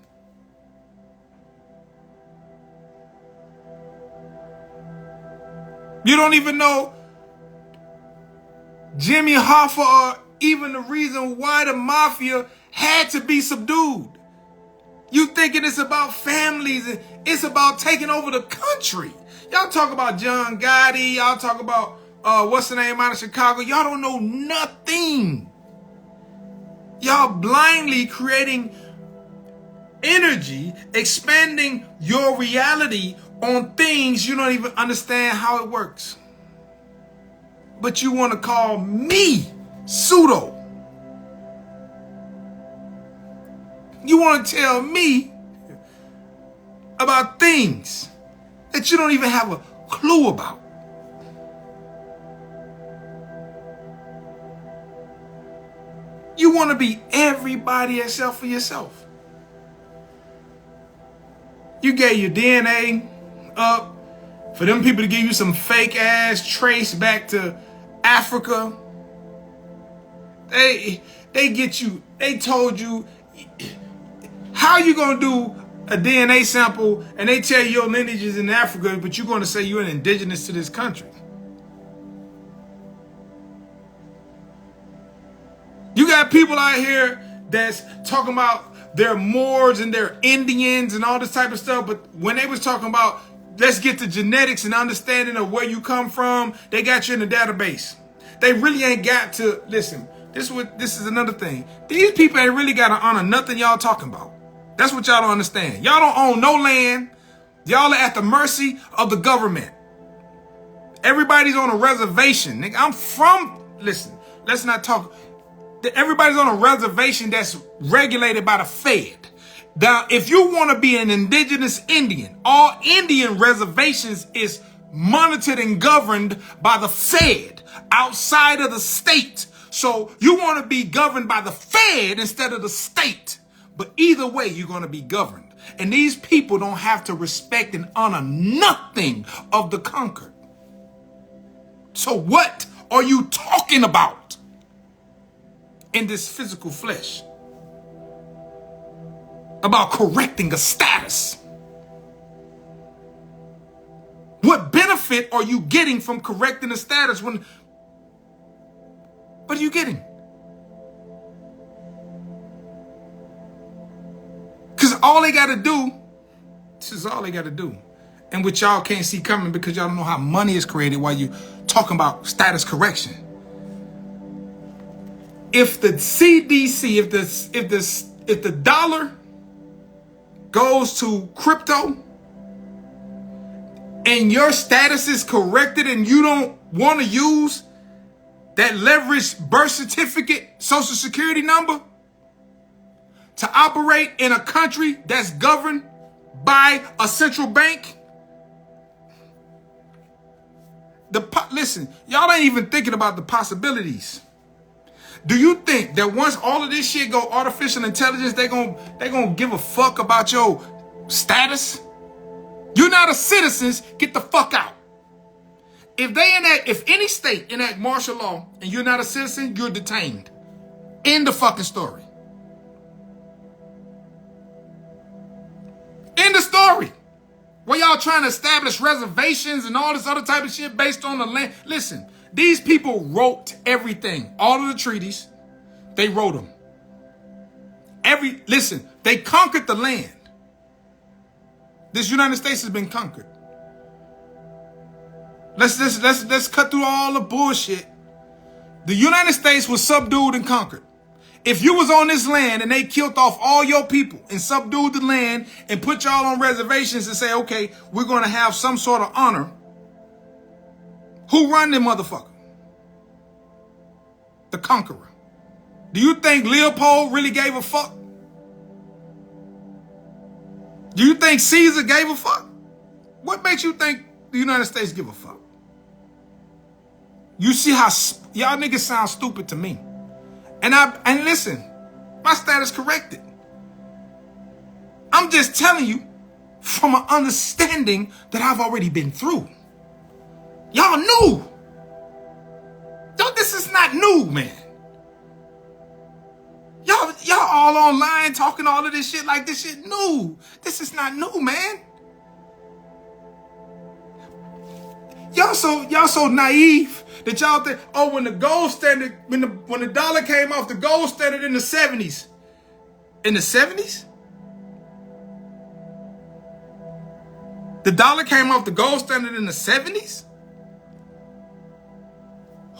You don't even know Jimmy Hoffa or even the reason why the mafia had to be subdued. You thinking it's about families and it's about taking over the country. Y'all talk about John Gotti. Y'all talk about, what's the name out of Chicago. Y'all don't know nothing. Y'all blindly creating energy, expanding your reality on things you don't even understand how it works. But you want to call me pseudo. You want to tell me about things that you don't even have a clue about. You want to be everybody except for yourself. You gave your DNA up for them people to give you some fake ass trace back to Africa. They get you, they told you, how you gonna do a DNA sample and they tell you your lineage is in Africa, but you're gonna say you're an indigenous to this country? You got people out here that's talking about their Moors and their Indians and all this type of stuff, but when they was talking about let's get the genetics and understanding of where you come from, they got you in the database. They really ain't got to, listen, this is another thing. These people ain't really got to honor nothing y'all talking about. That's what y'all don't understand. Y'all don't own no land. Y'all are at the mercy of the government. Everybody's on a reservation. Nigga, listen, let's not talk. Everybody's on a reservation that's regulated by the Fed. Now, if you want to be an indigenous Indian, all Indian reservations is monitored and governed by the Fed outside of the state. So you want to be governed by the Fed instead of the state. But either way, you're going to be governed. And these people don't have to respect and honor nothing of the conquered. So what are you talking about in this physical flesh? About correcting a status. What benefit are you getting from correcting a status when... What are you getting? Because all they got to do, this is all they got to do. And which y'all can't see coming because y'all don't know how money is created while you talking about status correction. If the CDC, if the dollar goes to crypto and your status is corrected and you don't want to use that leveraged birth certificate, social security number to operate in a country that's governed by a central bank, listen, y'all ain't even thinking about the possibilities. Do you think that once all of this shit go artificial intelligence, they gonna give a fuck about your status? You're not a citizen, get the fuck out. If any state enact martial law and you're not a citizen, you're detained. End the fucking story. End the story. Where y'all trying to establish reservations and all this other type of shit based on the land. Listen, these people wrote everything. All of the treaties, they wrote them. Listen, they conquered the land. This United States has been conquered. Let's cut through all the bullshit. The United States was subdued and conquered. If you was on this land and they killed off all your people and subdued the land and put y'all on reservations and say, okay, we're going to have some sort of honor, who run them motherfucker? The conqueror. Do you think Leopold really gave a fuck? Do you think Caesar gave a fuck? What makes you think the United States give a fuck? You see how y'all niggas sound stupid to me. And listen, my status corrected. I'm just telling you from an understanding that I've already been through. Y'all knew. This is not new, man. Y'all all online talking all of this shit like this shit new. This is not new, man. Y'all so naive that y'all think, oh, when the gold standard, when the dollar came off the gold standard in the 70s. In the 70s? The dollar came off the gold standard in the 70s?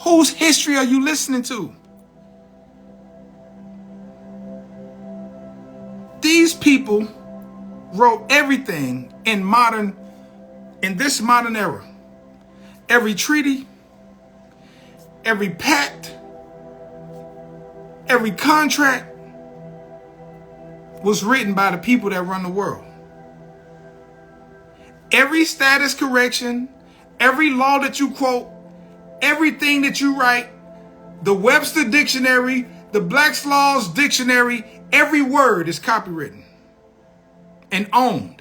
Whose history are you listening to? These people wrote everything in this modern era. Every treaty, every pact, every contract was written by the people that run the world. Every status correction, every law that you quote, everything that you write, the Webster Dictionary, the Black's Laws Dictionary, every word is copywritten and owned.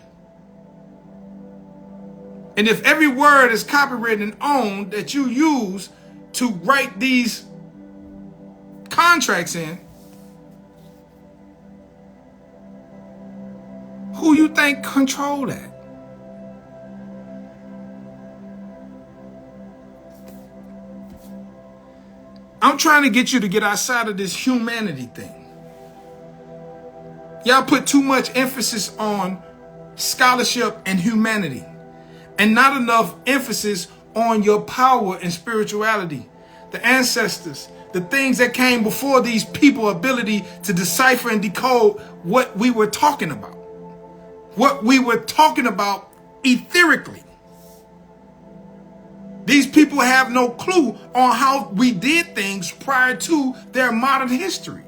And if every word is copywritten and owned that you use to write these contracts in, who you think control that? I'm trying to get you to get outside of this humanity thing. Y'all put too much emphasis on scholarship and humanity, and not enough emphasis on your power and spirituality. The ancestors, the things that came before these people, ability to decipher and decode what we were talking about. What we were talking about etherically. These people have no clue on how we did things prior to their modern history.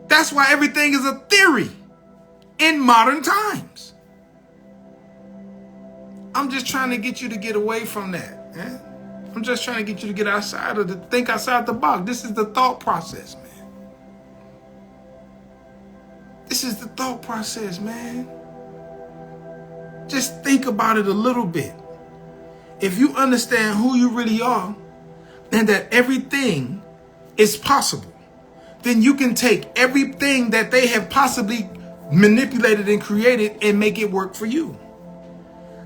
That's why everything is a theory in modern times. I'm just trying to get you to get away from that. Man. I'm just trying to get you to get outside of think outside the box. This is the thought process, man. This is the thought process, man. Just think about it a little bit. If you understand who you really are and that everything is possible, then you can take everything that they have possibly manipulated and created and make it work for you.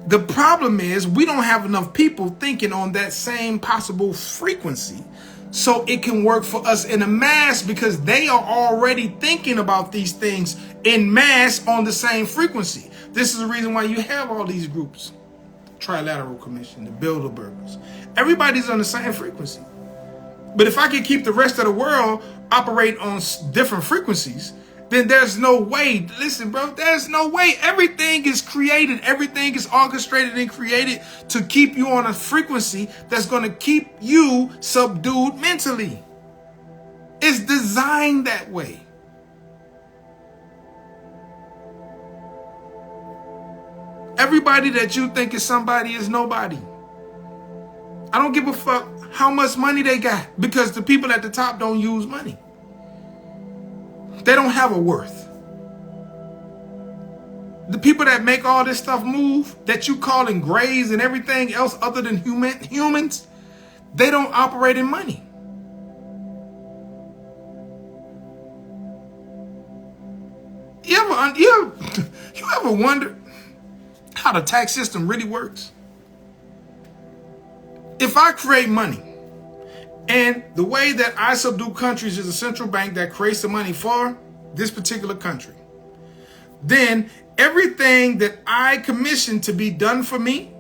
The problem is we don't have enough people thinking on that same possible frequency so it can work for us in a mass, because they are already thinking about these things in mass on the same frequency. This is the reason why you have all these groups. Trilateral Commission, the Bilderbergers. Everybody's on the same frequency. But if I can keep the rest of the world operate on different frequencies, then there's no way. Listen, bro, there's no way. Everything is created. Everything is orchestrated and created to keep you on a frequency that's going to keep you subdued mentally. It's designed that way. Everybody that you think is somebody is nobody. I don't give a fuck how much money they got, because the people at the top don't use money. They don't have a worth. The people that make all this stuff move, that you calling grays and everything else other than humans, they don't operate in money. You ever wonder how the tax system really works? If I create money, and the way that I subdue countries is a central bank that creates the money for this particular country, then everything that I commission to be done for me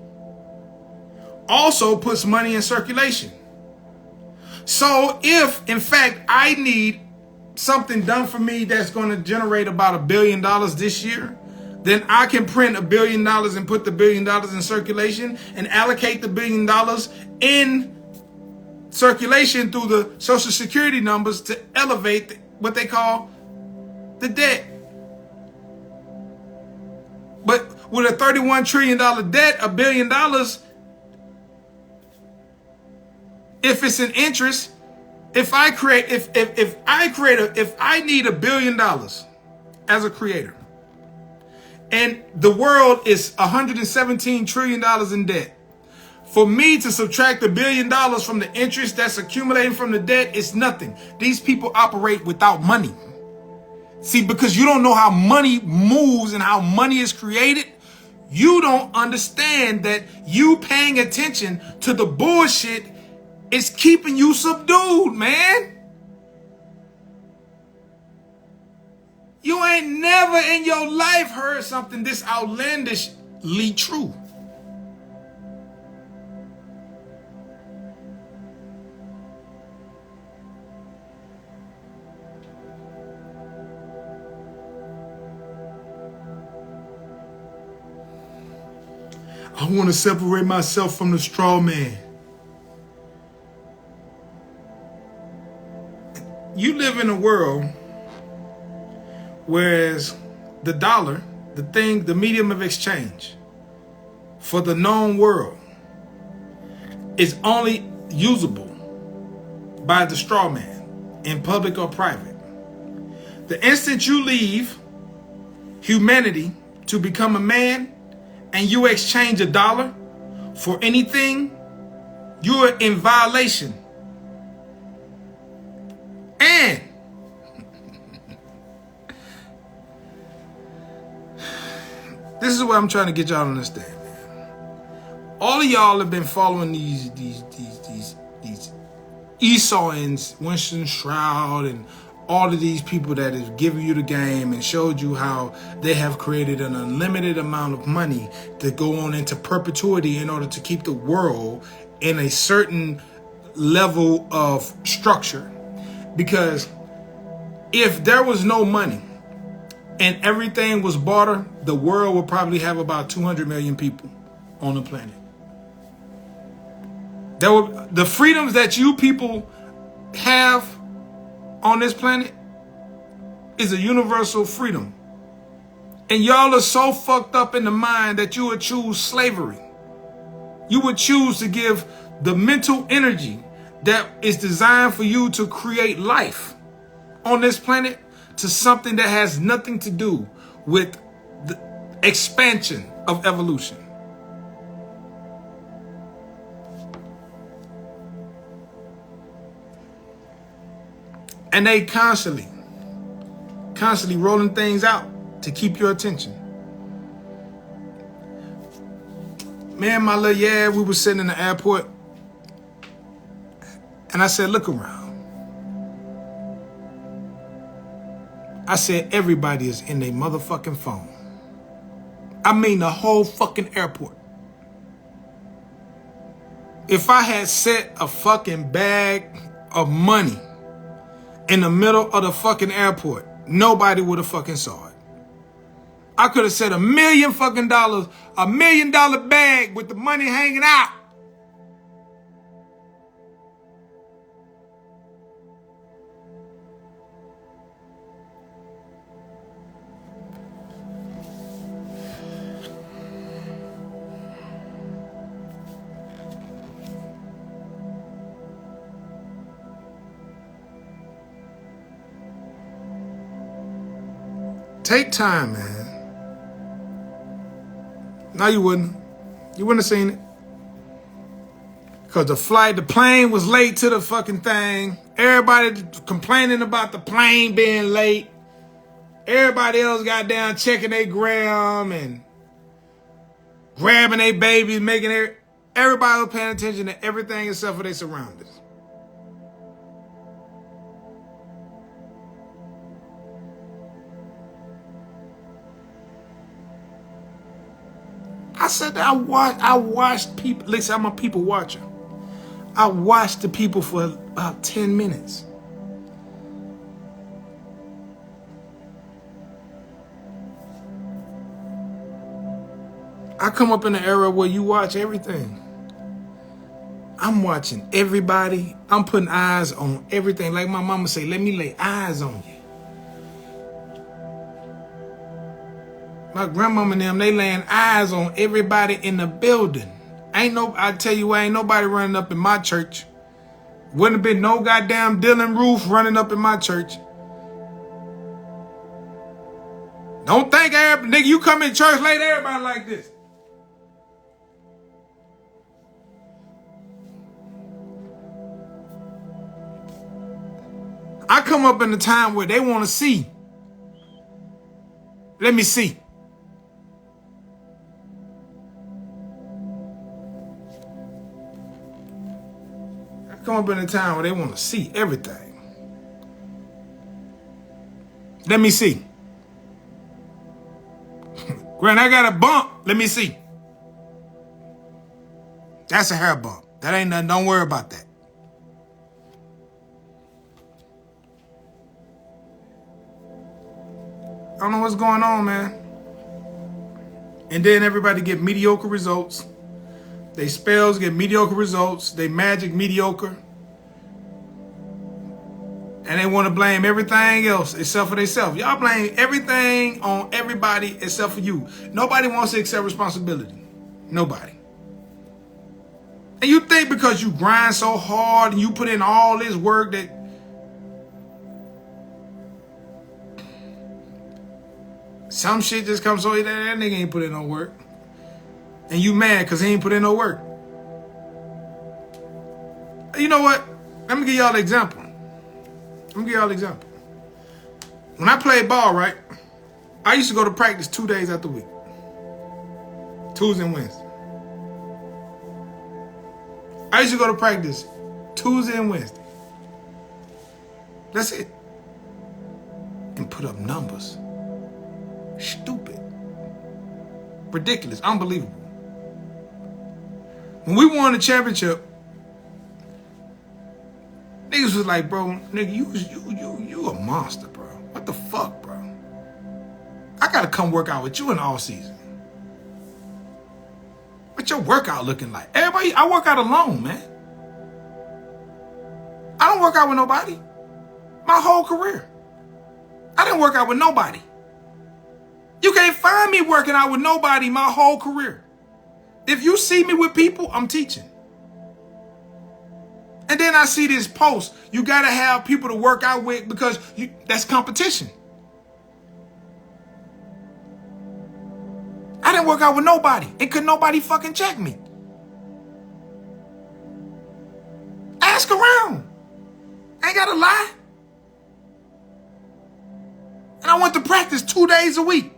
also puts money in circulation. So if, in fact, I need something done for me that's going to generate about $1 billion this year, then I can print $1 billion and put the $1 billion in circulation and allocate the $1 billion in circulation through the Social Security numbers to elevate what they call the debt. But with a $31 trillion debt, $1 billion, if it's an interest, if I need $1 billion as a creator, and the world is $117 trillion in debt, for me to subtract $1 billion from the interest that's accumulating from the debt, it's nothing. These people operate without money. See, because you don't know how money moves and how money is created, you don't understand that you paying attention to the bullshit is keeping you subdued, man. You ain't never in your life heard something this outlandishly true. I want to separate myself from the straw man. You live in a world whereas the dollar, the medium of exchange for the known world, is only usable by the straw man in public or private. The instant you leave humanity to become a man and you exchange $1 for anything, you're in violation. And this is what I'm trying to get y'all to understand, man. All of y'all have been following these Esauians, Winston Shroud, and all of these people that have given you the game and showed you how they have created an unlimited amount of money to go on into perpetuity in order to keep the world in a certain level of structure. Because if there was no money and everything was barter, the world would probably have about 200 million people on the planet. The freedoms that you people have on this planet is a universal freedom. And y'all are so fucked up in the mind that you would choose slavery. You would choose to give the mental energy that is designed for you to create life on this planet to something that has nothing to do with the expansion of evolution. And they constantly rolling things out to keep your attention. Man, my little we were sitting in the airport, and I said, look around. I said, everybody is in their motherfucking phone. I mean the whole fucking airport. If I had set a fucking bag of money in the middle of the fucking airport, nobody would have fucking saw it. I could have said $1 million fucking dollars, $1 million bag with the money hanging out. Take time, man. No, you wouldn't. You wouldn't have seen it. Because the plane was late to the fucking thing. Everybody complaining about the plane being late. Everybody else got down checking their gram and grabbing their babies, making everybody was paying attention to everything except for their surroundings. I said I watched people. Listen, I'm a people watcher. I watched the people for about 10 minutes. I come up in an era where you watch everything. I'm watching everybody. I'm putting eyes on everything. Like my mama say, let me lay eyes on you. My grandmama and them, they laying eyes on everybody in the building. I tell you, ain't nobody running up in my church. Wouldn't have been no goddamn Dylan Roof running up in my church. Don't think nigga, you come in church late, everybody like this. I come up in a time where they want to see. Let me see. I come up in a time where they want to see everything. Let me see. Grant, I got a bump. Let me see. That's a hair bump. That ain't nothing. Don't worry about that. I don't know what's going on, man. And then everybody get mediocre results. They spells get mediocre results. They magic mediocre. And they want to blame everything else except for themselves. Y'all blame everything on everybody except for you. Nobody wants to accept responsibility. Nobody. And you think because you grind so hard and you put in all this work that some shit just comes so that nigga ain't put in no work. And you mad because he ain't put in no work. You know what? Let me give y'all an example. When I played ball, right? I used to go to practice 2 days out the week. Tuesday and Wednesday. I used to go to practice Tuesday and Wednesday. That's it. And put up numbers. Stupid. Ridiculous. Unbelievable. When we won the championship, niggas was like, bro, nigga, you a monster, bro. What the fuck, bro? I gotta come work out with you in the off season. What your workout looking like? Everybody, I work out alone, man. I don't work out with nobody. My whole career. I didn't work out with nobody. You can't find me working out with nobody my whole career. If you see me with people, I'm teaching. And then I see this post. You got to have people to work out with because that's competition. I didn't work out with nobody. And could nobody fucking check me. Ask around. I ain't got to lie. And I went to practice 2 days a week.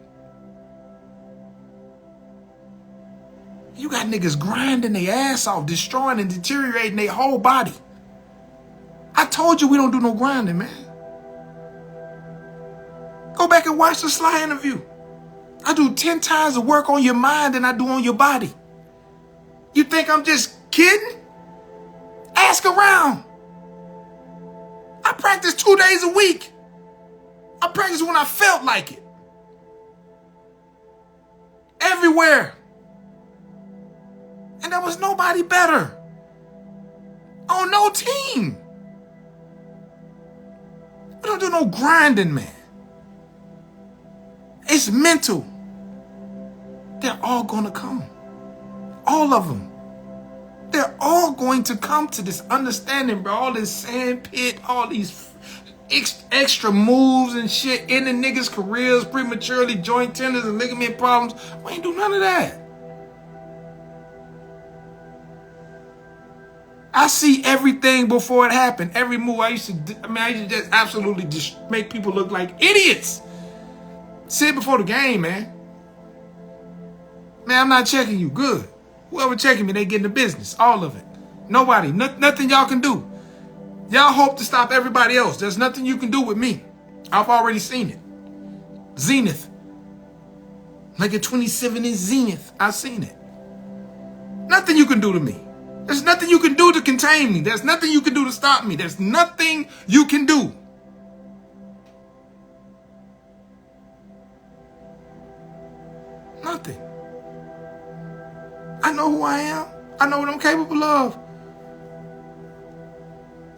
You got niggas grinding their ass off, destroying and deteriorating their whole body. I told you we don't do no grinding, man. Go back and watch the Sly interview. I do 10 times the work on your mind than I do on your body. You think I'm just kidding? Ask around. I practice 2 days a week. I practice when I felt like it. Everywhere. And there was nobody better. On no team. We don't do no grinding, man. It's mental. They're all going to come. All of them. They're all going to come to this understanding, bro. All this sandpit, all these... extra moves and shit in the niggas' careers prematurely, joint tenders and ligament problems. We ain't do none of that. I see everything before it happened. Every move I used to just absolutely just make people look like idiots. See it before the game, man. Man, I'm not checking you. Good. Whoever checking me, they get in the business. All of it. Nobody. Nothing y'all can do. Y'all hope to stop everybody else. There's nothing you can do with me. I've already seen it. Zenith. Like a 27 in Zenith. I've seen it. Nothing you can do to me. There's nothing you can do to contain me. There's nothing you can do to stop me. There's nothing you can do. Nothing. I know who I am. I know what I'm capable of.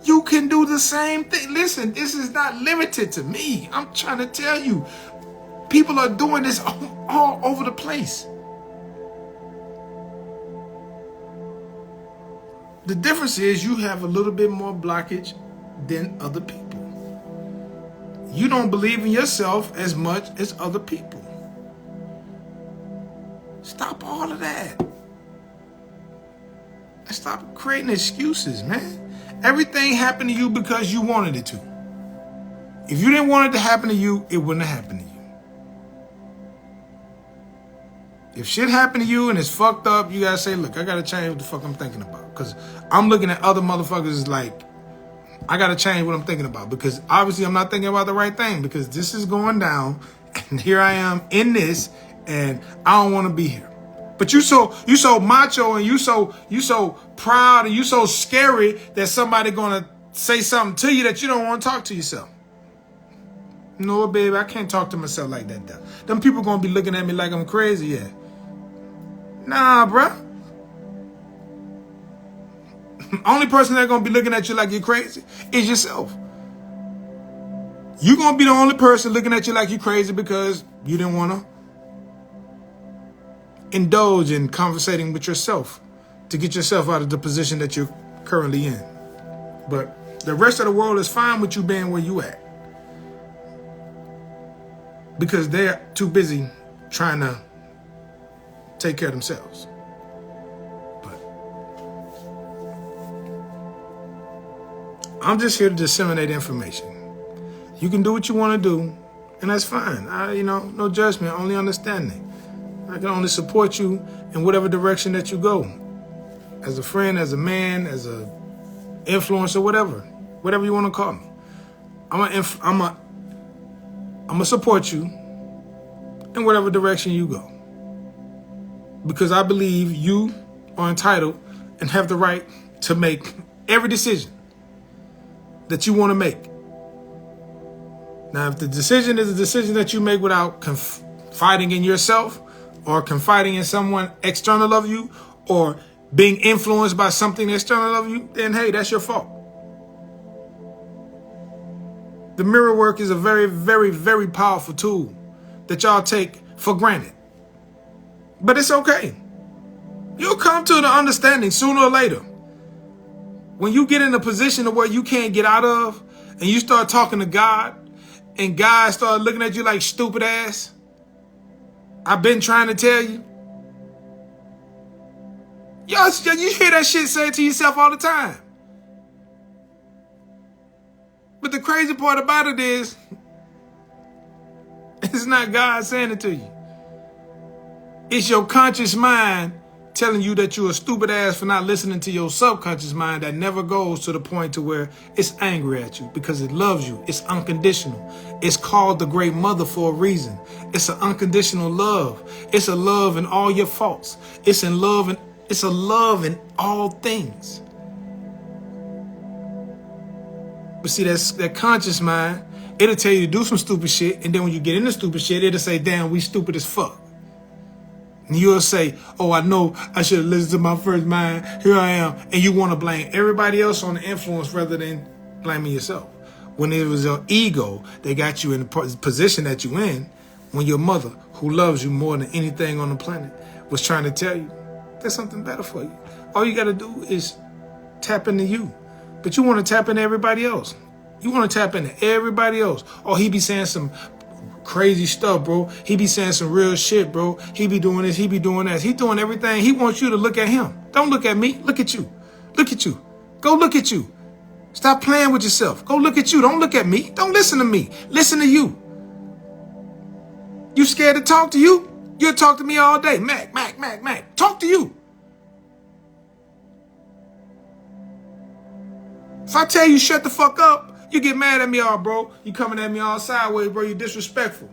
You can do the same thing. Listen, this is not limited to me. I'm trying to tell you. People are doing this all over the place. The difference is you have a little bit more blockage than other people. You don't believe in yourself as much as other people. Stop all of that. And stop creating excuses, man. Everything happened to you because you wanted it to. If you didn't want it to happen to you, it wouldn't have happened to you. If shit happened to you and it's fucked up, you gotta say, look, I gotta change what the fuck I'm thinking about. Because I'm looking at other motherfuckers like, I gotta change what I'm thinking about. Because obviously I'm not thinking about the right thing. Because this is going down, and here I am in this, and I don't want to be here. But you so macho, and you so proud, and you so scary that somebody gonna say something to you that you don't want to talk to yourself. No, baby, I can't talk to myself like that, though. Them people gonna be looking at me like I'm crazy, yeah. Nah, bruh. Only person that's gonna be looking at you like you're crazy is yourself. You're gonna be the only person looking at you like you're crazy because you didn't want to indulge in conversating with yourself to get yourself out of the position that you're currently in. But the rest of the world is fine with you being where you at. Because they're too busy trying to take care of themselves. But I'm just here to disseminate information. You can do what you want to do, and that's fine. No judgment, only understanding. I can only support you in whatever direction that you go. As a friend, as a man, as a influencer, whatever you want to call me. I'm gonna support you in whatever direction you go. Because I believe you are entitled and have the right to make every decision that you want to make. Now, if the decision is a decision that you make without confiding in yourself or confiding in someone external of you or being influenced by something external of you, then hey, that's your fault. The mirror work is a very, very, very powerful tool that y'all take for granted. But it's okay. You'll come to the understanding sooner or later. When you get in a position of where you can't get out of and you start talking to God and God start looking at you like stupid ass, I've been trying to tell you. Y'all, you hear that shit said to yourself all the time. But the crazy part about it is, it's not God saying it to you. It's your conscious mind telling you that you're a stupid ass for not listening to your subconscious mind that never goes to the point to where it's angry at you because it loves you. It's unconditional. It's called the great mother for a reason. It's an unconditional love. It's a love in all your faults. It's a love in all things. But see, that conscious mind, it'll tell you to do some stupid shit, and then when you get into stupid shit, it'll say, damn, we stupid as fuck. And you'll say, oh, I know I should have listened to my first mind. Here I am. And you want to blame everybody else on the influence rather than blaming yourself. When it was your ego that got you in the position that you in, when your mother, who loves you more than anything on the planet, was trying to tell you, there's something better for you. All you got to do is tap into you. But you want to tap into everybody else. You want to tap into everybody else. Oh, he be saying some crazy stuff, bro. He be saying some real shit, bro. He be doing this, he be doing that. He doing everything. He wants you to look at him. Don't look at me. Look at you. Look at you. Go look at you. Stop playing with yourself. Go look at you. Don't look at me. Don't listen to me. Listen to you. You scared to talk to you? You'll talk to me all day. Mac. Talk to you. If I tell you shut the fuck up, you get mad at me all, bro. You coming at me all sideways, bro. You disrespectful.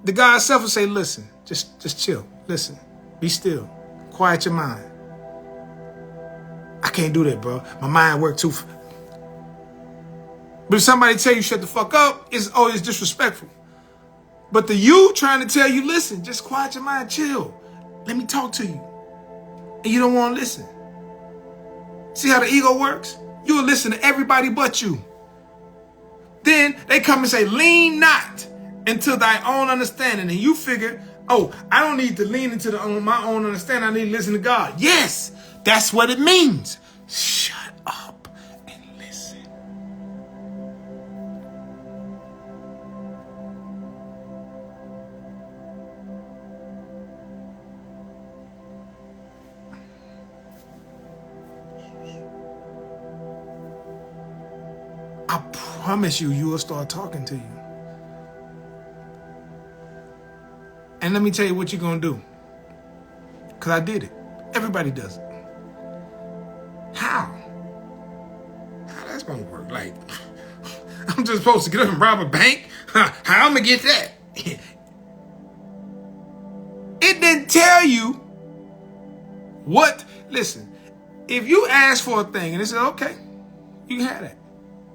The God self will say, listen, just chill. Listen, be still. Quiet your mind. I can't do that, bro. My mind work too. But if somebody tell you shut the fuck up, it's always disrespectful. But the you trying to tell you, listen, just quiet your mind, chill. Let me talk to you. And you don't want to listen. See how the ego works? You'll listen to everybody but you. Then they come and say, lean not into thy own understanding. And you figure, oh, I don't need to lean into my own understanding. I need to listen to God. Yes, that's what it means. Shut up and listen. I promise you will start talking to you. And let me tell you what you're going to do. Because I did it. Everybody does it. How that's going to work? Like, I'm just supposed to get up and rob a bank? How I'm going to get that? It didn't tell you what. Listen, if you ask for a thing and it says, okay, you can have that.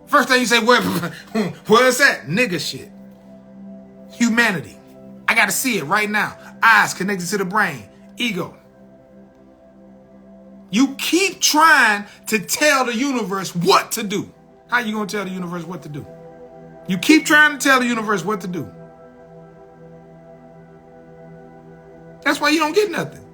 First thing you say, where's that? Nigga shit. Humanity. I got to see it right now. Eyes connected to the brain. Ego. You keep trying to tell the universe what to do. How you going to tell the universe what to do? You keep trying to tell the universe what to do. That's why you don't get nothing.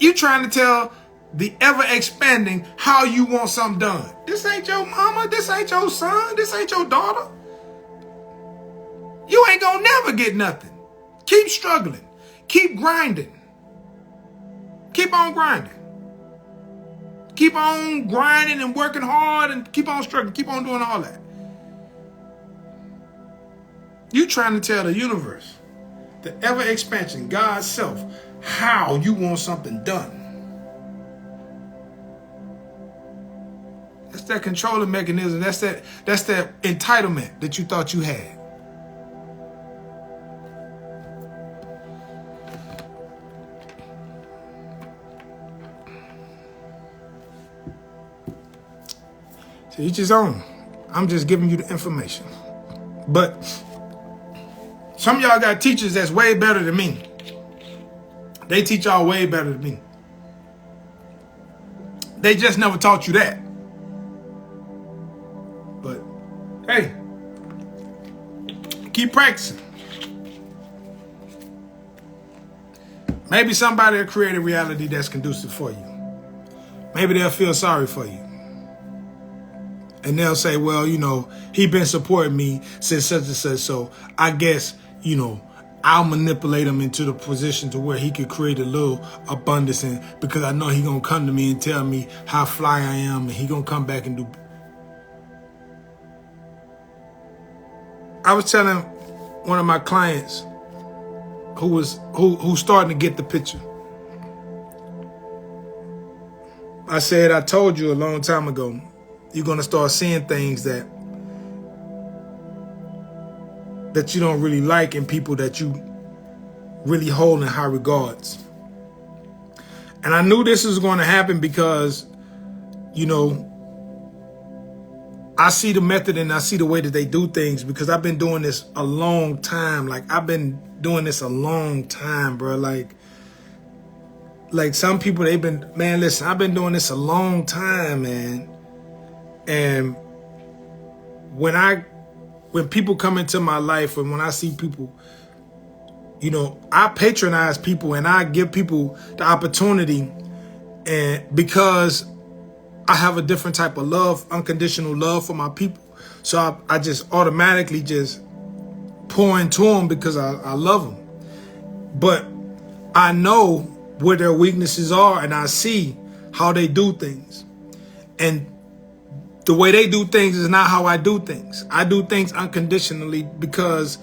You trying to tell the ever-expanding how you want something done. This ain't your mama. This ain't your son. This ain't your daughter. You ain't gonna never get nothing. Keep struggling. Keep grinding. Keep on grinding. Keep on grinding and working hard and keep on struggling. Keep on doing all that. You trying to tell the universe, the ever-expansion, God's self, how you want something done. That's that controlling mechanism. That's that entitlement that you thought you had. To each his own. I'm just giving you the information. But some of y'all got teachers that's way better than me. They teach y'all way better than me. They just never taught you that. But hey, keep practicing. Maybe somebody will create a reality that's conducive for you. Maybe they'll feel sorry for you. And they'll say, well, you know, he been supporting me since such and such, so I guess, you know, I'll manipulate him into the position to where he could create a little abundance, and because I know he gonna come to me and tell me how fly I am, and he gonna come back and do. I was telling one of my clients who's starting to get the picture. I said, I told you a long time ago, you're going to start seeing things that you don't really like in people that you really hold in high regards. And I knew this was going to happen because, you know, I see the method and I see the way that they do things because I've been doing this a long time. Like, I've been doing this a long time, bro. Like some people, they've been, man, listen, I've been doing this a long time, man. And when people come into my life and when I see people, you know, I patronize people and I give people the opportunity, and because I have a different type of love, unconditional love for my people. So I just automatically just pour into them because I love them. But I know where their weaknesses are, and I see how they do things. And the way they do things is not how I do things. I do things unconditionally because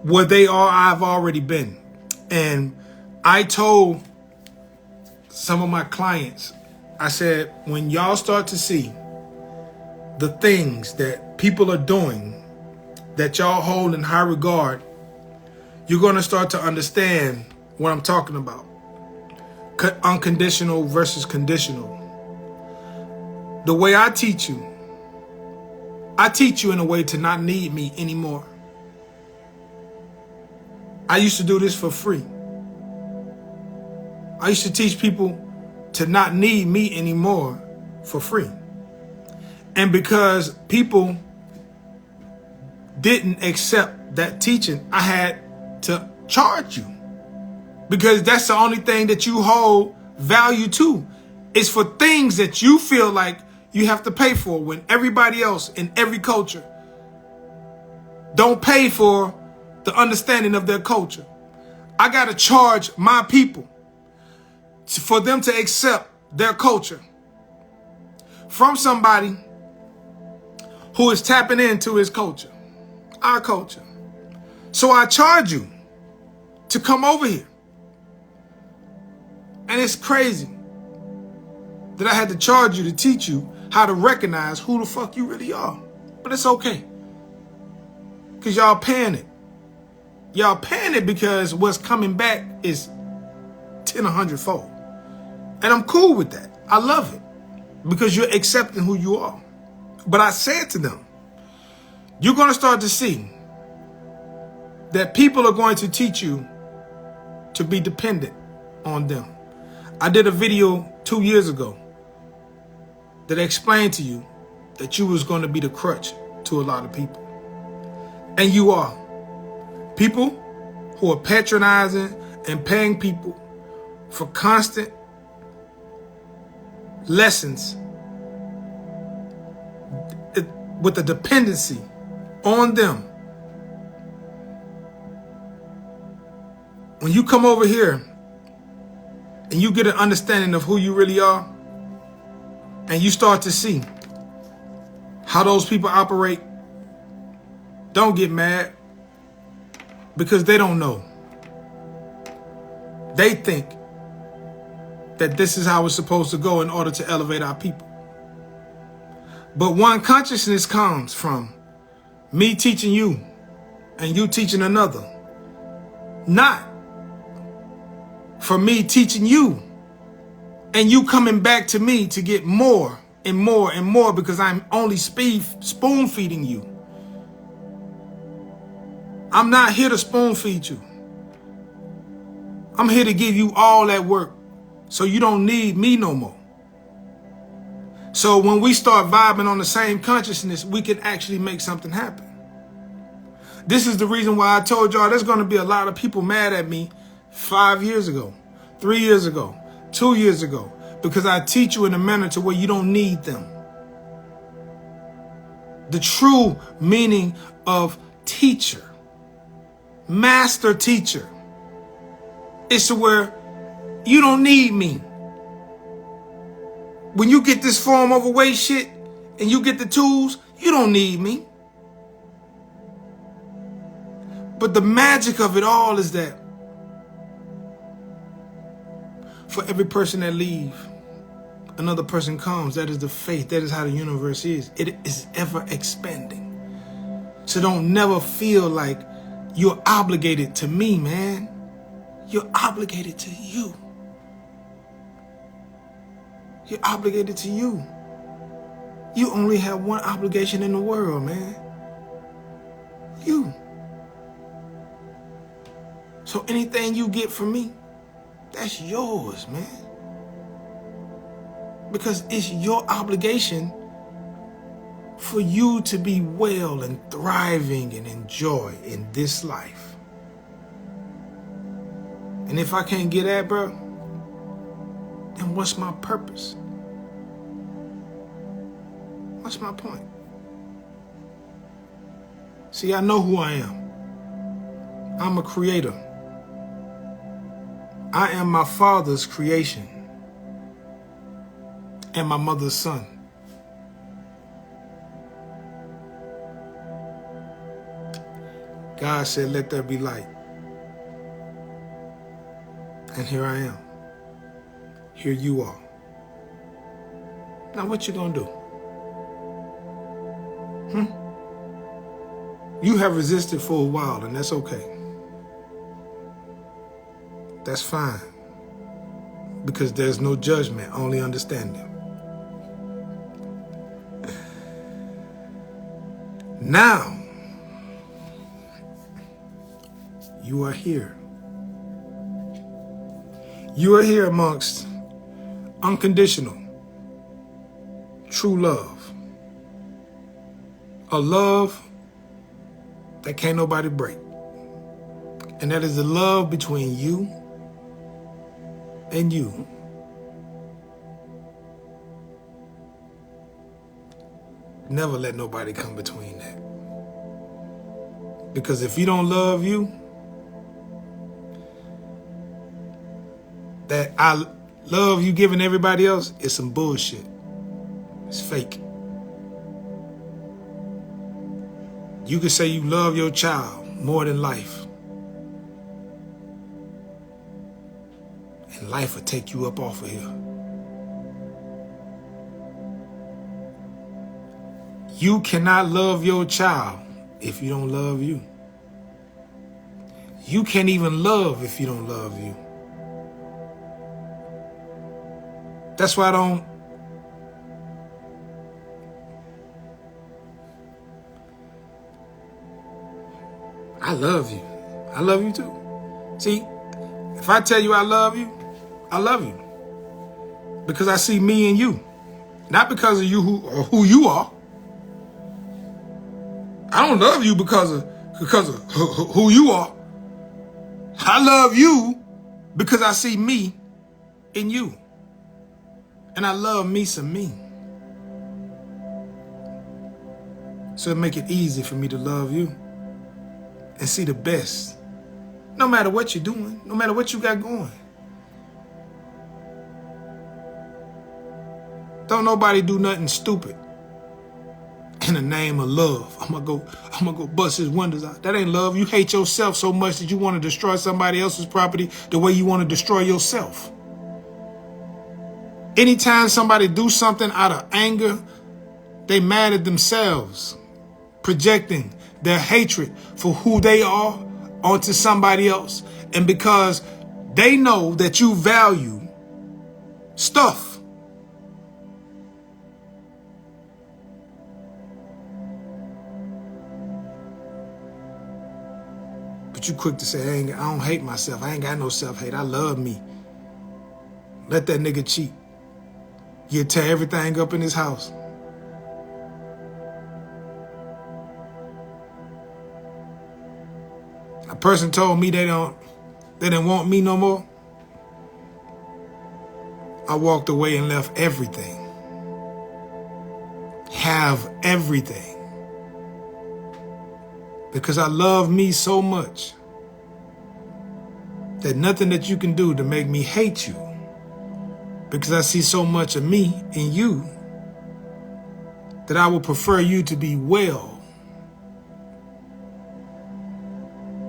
where they are, I've already been. And I told some of my clients, I said, when y'all start to see the things that people are doing that y'all hold in high regard, you're going to start to understand what I'm talking about. Unconditional versus conditional. The way I teach you in a way to not need me anymore. I used to do this for free. I used to teach people to not need me anymore for free. And because people didn't accept that teaching, I had to charge you. Because that's the only thing that you hold value to. It's for things that you feel like you have to pay for, when everybody else in every culture don't pay for the understanding of their culture. I got to charge my people for them to accept their culture from somebody who is tapping into his culture, our culture. So I charge you to come over here. And it's crazy that I had to charge you to teach you how to recognize who the fuck you really are. But it's okay. Because y'all paying it. Y'all paying it because what's coming back is 10 or 100-fold. And I'm cool with that. I love it. Because you're accepting who you are. But I said to them, you're going to start to see that people are going to teach you to be dependent on them. I did a video 2 years ago that explained to you that you was going to be the crutch to a lot of people. And you are. People who are patronizing and paying people for constant lessons with the dependency on them. When you come over here and you get an understanding of who you really are, and you start to see how those people operate, don't get mad, because they don't know. They think that this is how it's supposed to go in order to elevate our people. But one consciousness comes from me teaching you and you teaching another. Not for me teaching you and you coming back to me to get more and more and more, because I'm only spoon feeding you. I'm not here to spoon feed you. I'm here to give you all that work so you don't need me no more. So when we start vibing on the same consciousness, we can actually make something happen. This is the reason why I told y'all there's going to be a lot of people mad at me 5 years ago, 3 years ago, 2 years ago, because I teach you in a manner to where you don't need them. The true meaning of teacher, master teacher, is to where you don't need me. When you get this form overweight shit and you get the tools, you don't need me. But the magic of it all is that for every person that leaves, another person comes. That is the faith. That is how the universe is. It is ever expanding. So don't never feel like you're obligated to me, man. You're obligated to you. You're obligated to you. You only have one obligation in the world, man. You. So anything you get from me, that's yours, man. Because it's your obligation for you to be well and thriving and enjoy in this life. And if I can't get that, bro, then what's my purpose? What's my point? See, I know who I am. I'm a creator. I am my father's creation and my mother's son. God said, let there be light. And here I am. Here you are. Now what you gonna do? You have resisted for a while, and that's okay. That's fine. Because there's no judgment, only understanding. Now, you are here. You are here amongst unconditional, true love. A love that can't nobody break. And that is the love between you and you. Never let nobody come between that. Because if you don't love you, that I love you giving everybody else is some bullshit. It's fake. You could say you love your child more than life. And life will take you up off of here. You cannot love your child if you don't love you. You can't even love if you don't love you. That's why I love you. I love you too. See, if I tell you I love you because I see me in you, not because of you who you are. I don't love you because of who you are. I love you because I see me in you. And I love me some me. So it make it easy for me to love you and see the best. No matter what you're doing, no matter what you got going. Don't nobody do nothing stupid in the name of love. I'm gonna go bust his windows out. That ain't love. You hate yourself so much that you want to destroy somebody else's property the way you want to destroy yourself. Anytime somebody do something out of anger, they mad at themselves, projecting their hatred for who they are onto somebody else. And because they know that you value stuff, but you quick to say, I don't hate myself. I ain't got no self-hate. I love me. Let that nigga cheat. You tear everything up in his house. A person told me they didn't want me no more. I walked away and left everything. Have everything. Because I love me so much that nothing that you can do to make me hate you. Because I see so much of me in you that I would prefer you to be well.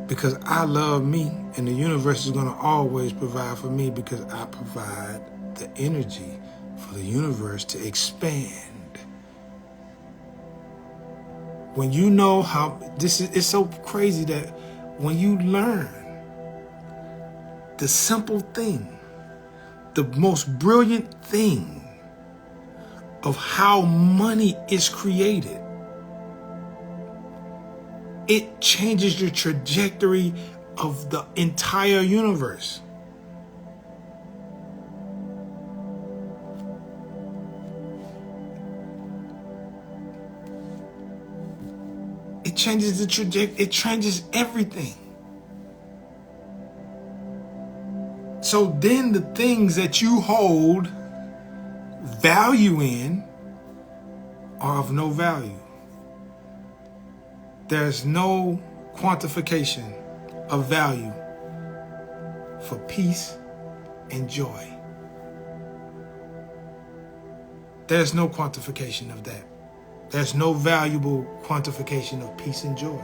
Because I love me, and the universe is going to always provide for me because I provide the energy for the universe to expand. When you know how it's so crazy that when you learn the simple thing, the most brilliant thing of how money is created, it changes the trajectory of the entire universe. It changes the trajectory, it changes everything. So then the things that you hold value in are of no value. There's no quantification of value for peace and joy. There's no quantification of that. There's no valuable quantification of peace and joy.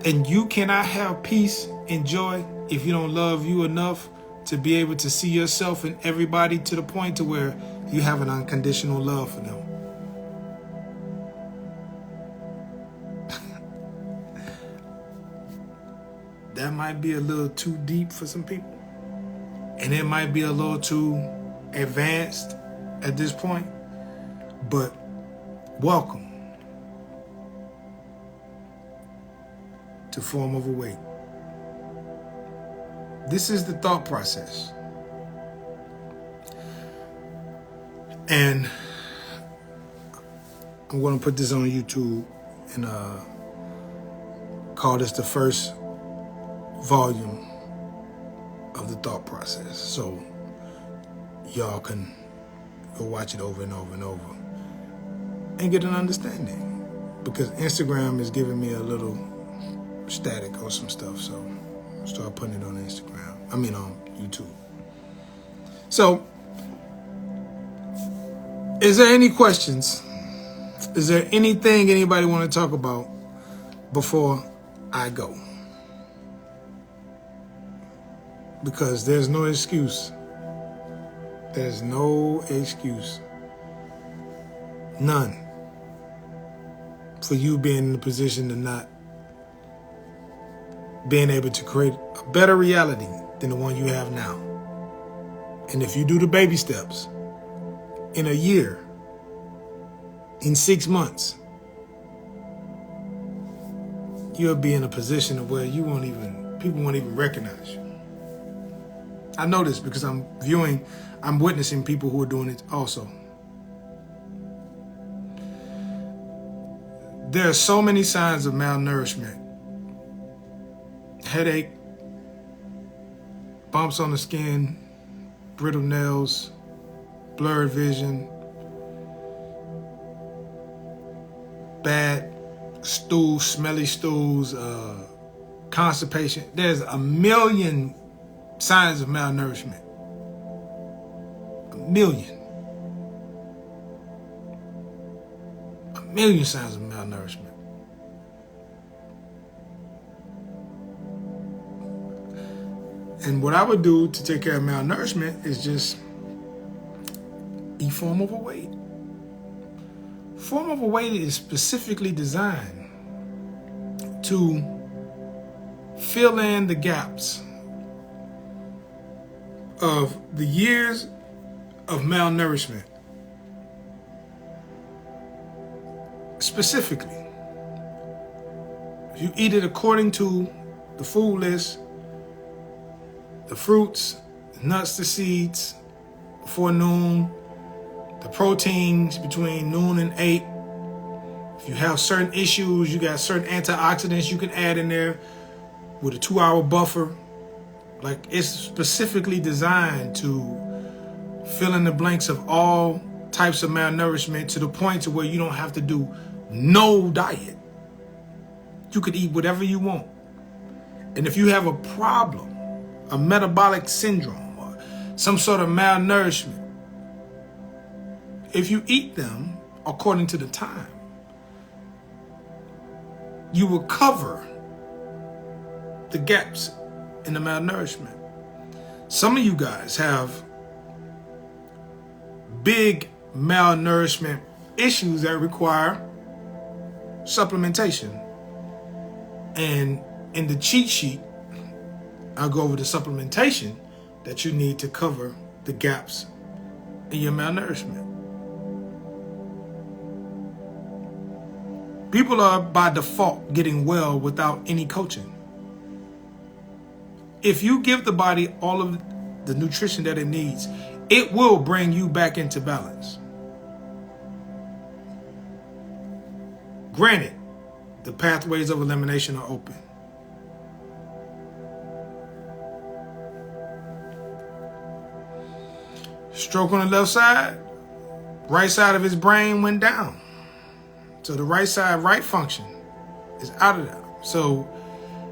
And you cannot have peace and joy if you don't love you enough to be able to see yourself and everybody to the point to where you have an unconditional love for them. That might be a little too deep for some people. And it might be a little too advanced at this point. But welcome to Form of Awake. This is the thought process. And I'm going to put this on YouTube and call this the first volume of the thought process. So y'all can go watch it over and over and over and get an understanding. Because Instagram is giving me a little static or some stuff. So I'll start putting it on Instagram. On YouTube. So, is there any questions? Is there anything anybody want to talk about before I go? Because there's no excuse. There's no excuse. None. For you being in the position to not being able to create a better reality than the one you have now. And if you do the baby steps, in a year, in 6 months, you'll be in a position of where people won't even recognize you. I know this because I'm witnessing people who are doing it also. There are so many signs of malnourishment. Headache, bumps on the skin, brittle nails, blurred vision, bad stools, smelly stools, constipation. There's a million signs of malnourishment. A million signs of malnourishment. And what I would do to take care of malnourishment is just eat Form of Awake. Form of Awake is specifically designed to fill in the gaps of the years of malnourishment. Specifically, if you eat it according to the food list, the fruits, the nuts, the seeds before noon, the proteins between noon and 8. If you have certain issues, you got certain antioxidants you can add in there with a 2-hour buffer. Like, it's specifically designed to fill in the blanks of all types of malnourishment to the point to where you don't have to do no diet. You could eat whatever you want. And if you have a problem, a metabolic syndrome or some sort of malnourishment, if you eat them according to the time, you will cover the gaps in the malnourishment. Some of you guys have big malnourishment issues that require supplementation. And in the cheat sheet, I'll go over the supplementation that you need to cover the gaps in your malnourishment. People are by default getting well without any coaching. If you give the body all of the nutrition that it needs, it will bring you back into balance. Granted, the pathways of elimination are open. Stroke on the left side, right side of his brain went down. So the right side, right function is out of there. So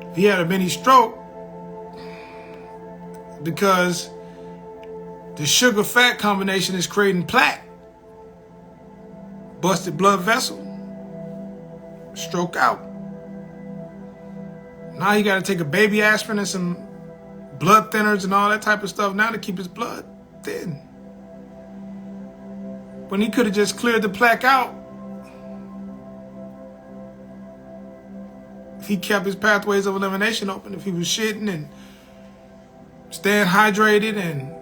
if he had a mini stroke, because the sugar-fat combination is creating plaque, busted blood vessel, stroke out. Now he got to take a baby aspirin and some blood thinners and all that type of stuff now to keep his blood thin. When he could have just cleared the plaque out, if he kept his pathways of elimination open, if he was shitting and staying hydrated and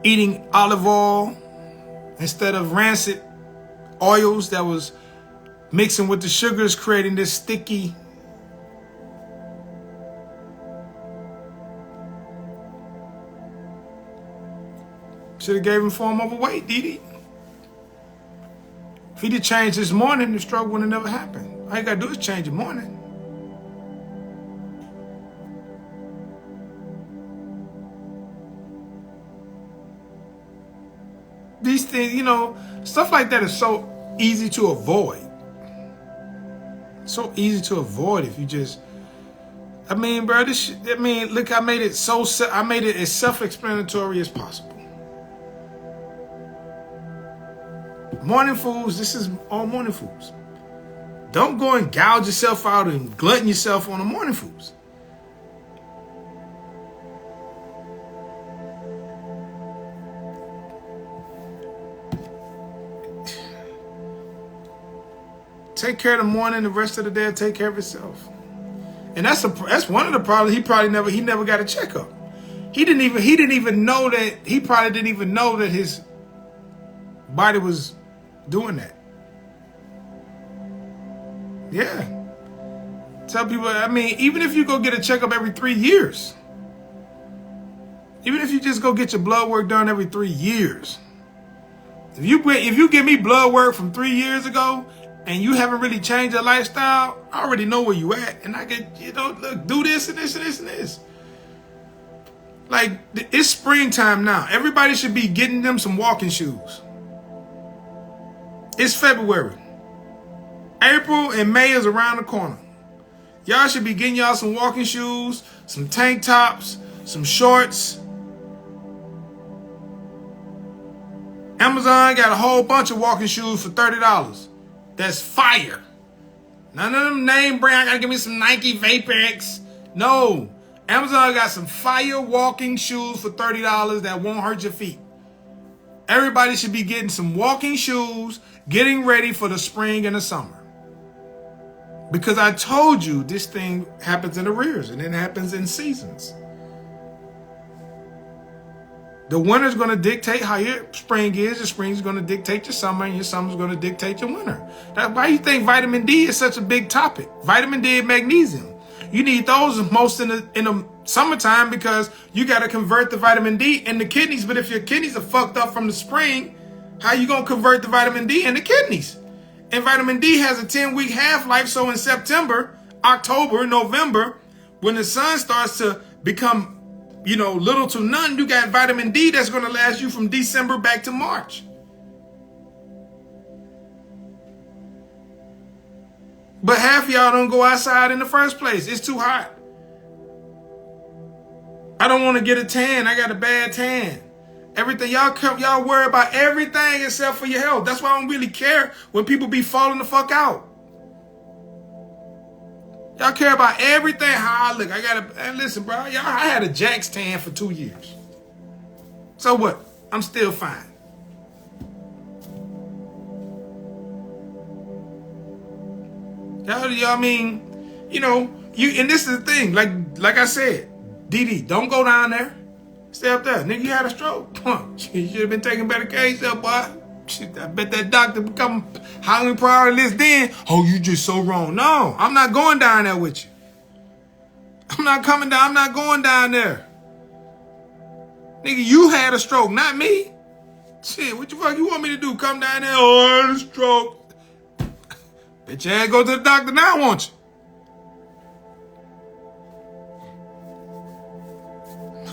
eating olive oil instead of rancid oils that was mixing with the sugars, creating this sticky. Should have gave him form overweight, Didi. If he'd have changed his morning, the stroke would have never happened. All you gotta do is change your morning. These things, you know, stuff like that is so easy to avoid. So easy to avoid if you just, I mean, bro, this shit, I mean, look, I made it as self-explanatory as possible. Morning foods, this is all morning foods. Don't go and gouge yourself out and glutton yourself on the morning foods. Take care of the morning, the rest of the day, take care of itself. And that's one of the problems. He never got a checkup. He probably didn't even know that his body was doing that. Yeah. Tell people, I mean, even if you go get a checkup every 3 years, even if you just go get your blood work done every 3 years, if you give me blood work from 3 years ago and you haven't really changed your lifestyle, I already know where you at, and I get, you know, look, do this and this and this and this. Like, it's springtime now. Everybody should be getting them some walking shoes. It's February. April and May is around the corner. Y'all should be getting y'all some walking shoes, some tank tops, some shorts. Amazon got a whole bunch of walking shoes for $30. That's fire. None of them name brand. I gotta give me some Nike Vapex. No. Amazon got some fire walking shoes for $30 that won't hurt your feet. Everybody should be getting some walking shoes, getting ready for the spring and the summer. Because I told you this thing happens in arrears and it happens in seasons. The winter's going to dictate how your spring is. Your spring's going to dictate your summer, and your summer's going to dictate your winter. That's why you think vitamin D is such a big topic. Vitamin D and magnesium. You need those most in the summertime because you got to convert the vitamin D in the kidneys. But if your kidneys are fucked up from the spring, how you going to convert the vitamin D in the kidneys? And vitamin D has a 10-week half-life. So in September, October, November, when the sun starts to become, you know, little to none, you got vitamin D that's going to last you from December back to March. But half of y'all don't go outside in the first place. It's too hot. I don't want to get a tan. I got a bad tan. Everything, y'all worry about everything except for your health. That's why I don't really care when people be falling the fuck out. Y'all care about everything, how I look. And listen, bro, I had a Jack's tan for 2 years. So what? I'm still fine. Y'all mean, you know, and this is the thing, like I said, DD, don't go down there. Stay up there. Nigga, you had a stroke. You should have been taking better care of yourself, boy. I bet that doctor become high on the priority list then. Oh, you just so wrong. No, I'm not going down there with you. I'm not coming down. I'm not going down there. Nigga, you had a stroke, not me. Shit, what the fuck you want me to do? Come down there? Oh, I had a stroke. Bitch, you ain't go to the doctor now, won't you?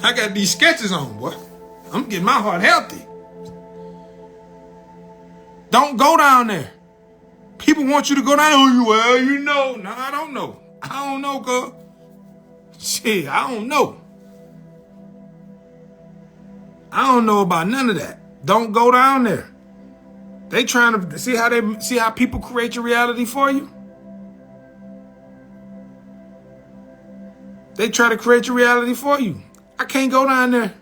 I got these sketches on, boy. I'm getting my heart healthy. Don't go down there. People want you to go down. Oh, well, you know. No, I don't know. I don't know, cuz. Shit, I don't know. I don't know about none of that. Don't go down there. They trying to see how people create your reality for you. They try to create your reality for you. I can't go down there.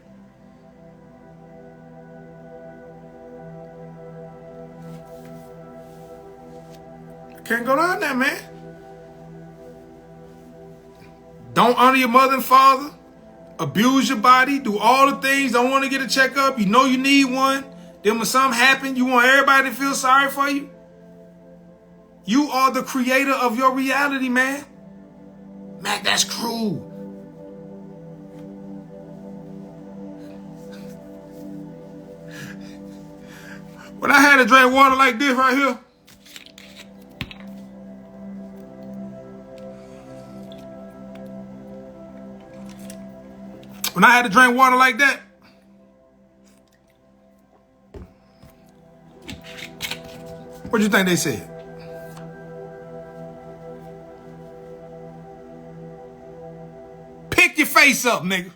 I can't go down there, man. Don't honor your mother and father. Abuse your body. Do all the things. Don't want to get a checkup. You know you need one. Then when something happens, you want everybody to feel sorry for you. You are the creator of your reality, man. Man, that's cruel. When I had to drink water like this right here, when I had to drink water like that, what do you think they said? Pick your face up, nigga.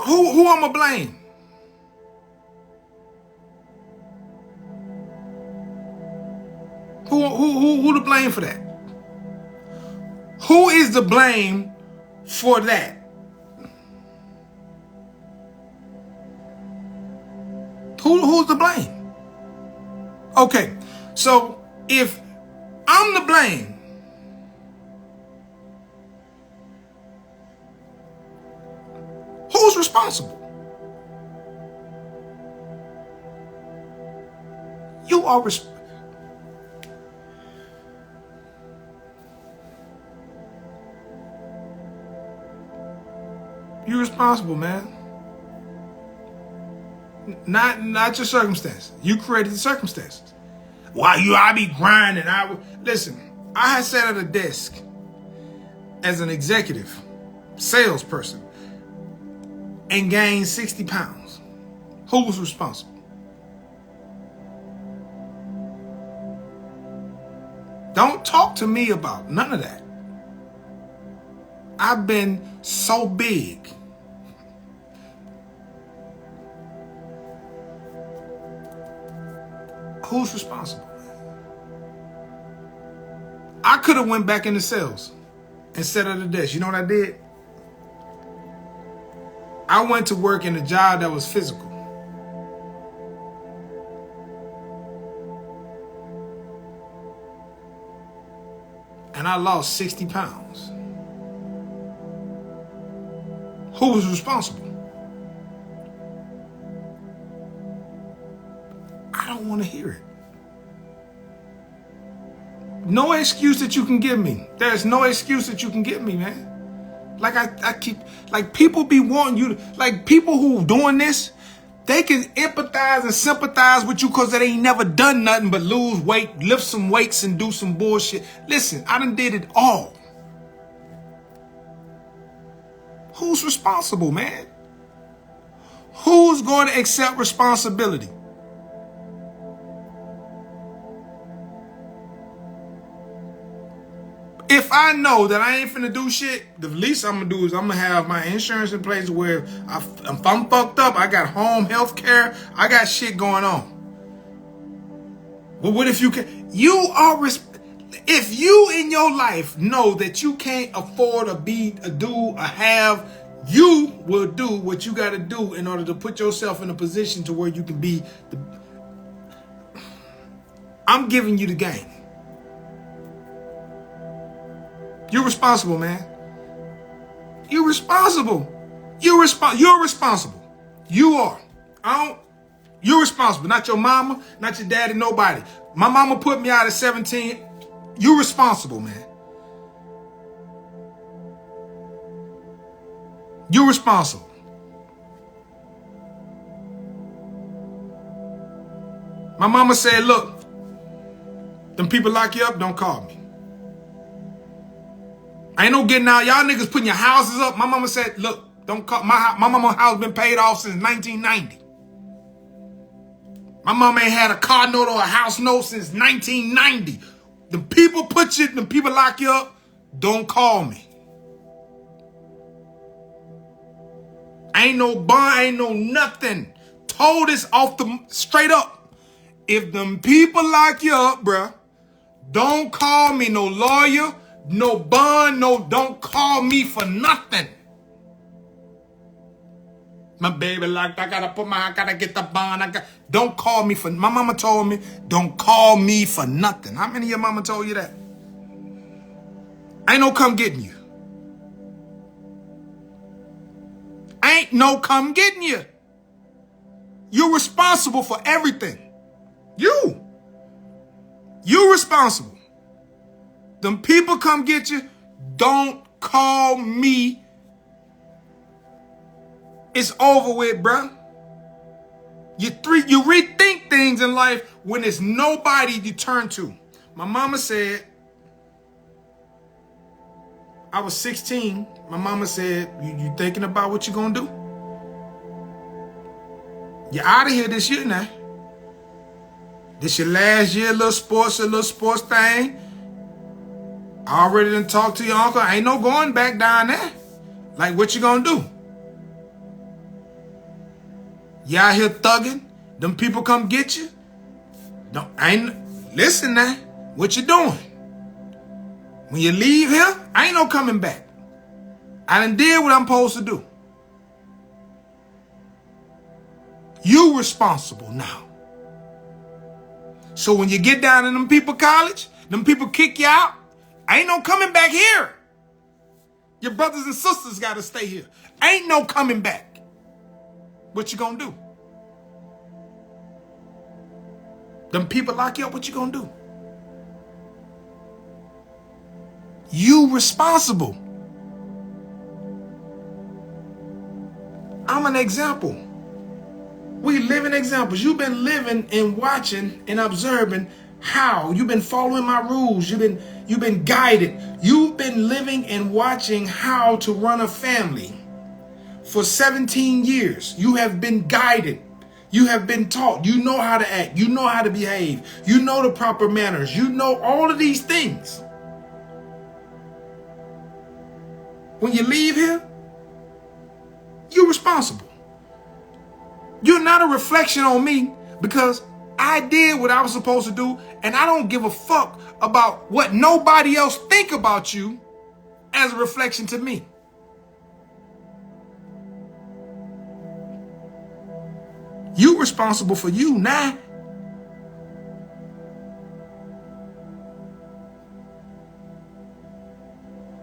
Who I'ma blame? Who to blame for that? Who is the blame for that? Who's the blame? Okay, so if I'm the blame, who's responsible? You are responsible. You're responsible, man. Not your circumstances. You created the circumstances. Why I be grinding? Listen. I had sat at a desk as an executive, salesperson, and gained 60 pounds. Who was responsible? Don't talk to me about none of that. I've been so big. Who's responsible? I could have went back into sales and sat at the desk. You know what I did? I went to work in a job that was physical. And I lost 60 pounds. Who was responsible? I don't want to hear it. No excuse that you can give me. There's no excuse that you can give me, man. Like I keep, like people be wanting you to, like people who doing this, they can empathize and sympathize with you because they ain't never done nothing but lose weight, lift some weights and do some bullshit. Listen, I done did it all. Who's responsible, man? Who's going to accept responsibility? If I know that I ain't finna do shit, the least I'm gonna do is I'm gonna have my insurance in place where if I'm fucked up, I got home health care, I got shit going on. But what if you can? If you in your life know that you can't afford you will do what you gotta do in order to put yourself in a position to where you can be I'm giving you the game. You're responsible, man. You're responsible. You're responsible. You are. You're responsible. Not your mama, not your daddy, nobody. My mama put me out at 17. You're responsible, man. You're responsible. My mama said, look, them people lock you up, don't call me. Ain't no getting out. Y'all niggas putting your houses up. My mama said, look, don't call my mama's house been paid off since 1990. My mama ain't had a car note or a house note since 1990. The people put you, the people lock you up, don't call me. Ain't no bond, ain't no nothing. Told this off the straight up. If them people lock you up, bruh, don't call me. No lawyer, no bond, don't call me for nothing. My baby locked, I gotta get the bond. Don't call me for, my mama told me, don't call me for nothing. How many of your mama told you that? Ain't no come getting you. Ain't no come getting you. You're responsible for everything. You responsible. Them people come get you. Don't call me. It's over with, bruh. You rethink things in life when there's nobody you turn to. My mama said, I was 16. My mama said, you thinking about what you gonna do? You're out of here this year now. This your last year, little sports thing. I already done talked to your uncle. Ain't no going back down there. Like, what you gonna do? You out here thugging? Them people come get you? Listen now. What you doing? When you leave here, ain't no coming back. I done did what I'm supposed to do. You responsible now. So when you get down in them people college, them people kick you out, ain't no coming back here. Your brothers and sisters got to stay here. Ain't no coming back. What you gonna do? Them people lock you up, what you gonna do? You responsible. I'm an example. We living examples. You've been living and watching and observing how. You've been following my rules. You've been guided. You've been living and watching how to run a family. For 17 years, you have been guided. You have been taught. You know how to act. You know how to behave. You know the proper manners. You know all of these things. When you leave here, you're responsible. You're not a reflection on me because I did what I was supposed to do, and I don't give a fuck about what nobody else think about you as a reflection to me. You responsible for you now.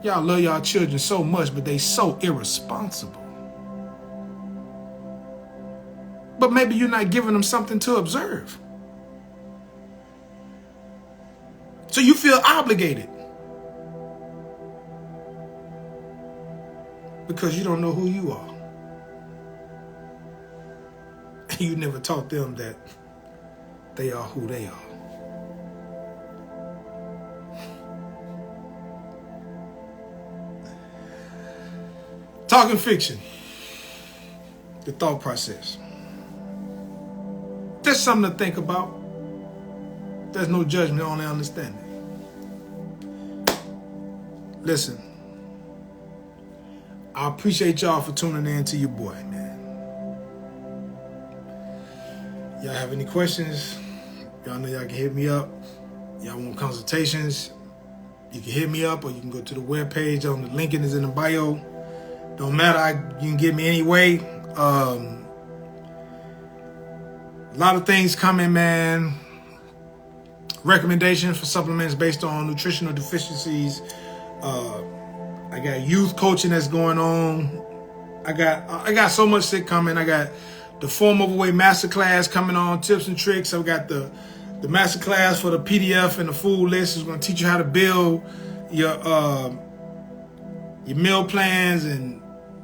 Y'all love y'all children so much, but they so irresponsible. But maybe you're not giving them something to observe. So you feel obligated. Because you don't know who you are. And you never taught them that they are who they are. Talking fiction. The thought process. There's something to think about. There's no judgment, only understanding. Listen, I appreciate y'all for tuning in to your boy, man. Y'all have any questions? Y'all know y'all can hit me up. Y'all want consultations? You can hit me up, or you can go to the webpage. On the link is in the bio. Don't matter. You can get me anyway. A lot of things coming, man. Recommendations for supplements based on nutritional deficiencies. I got youth coaching that's going on. I got so much shit coming. I got the Form Overweight Masterclass coming on, tips and tricks. I've got the Masterclass for the PDF and the food list. Is going to teach you how to build your meal plans and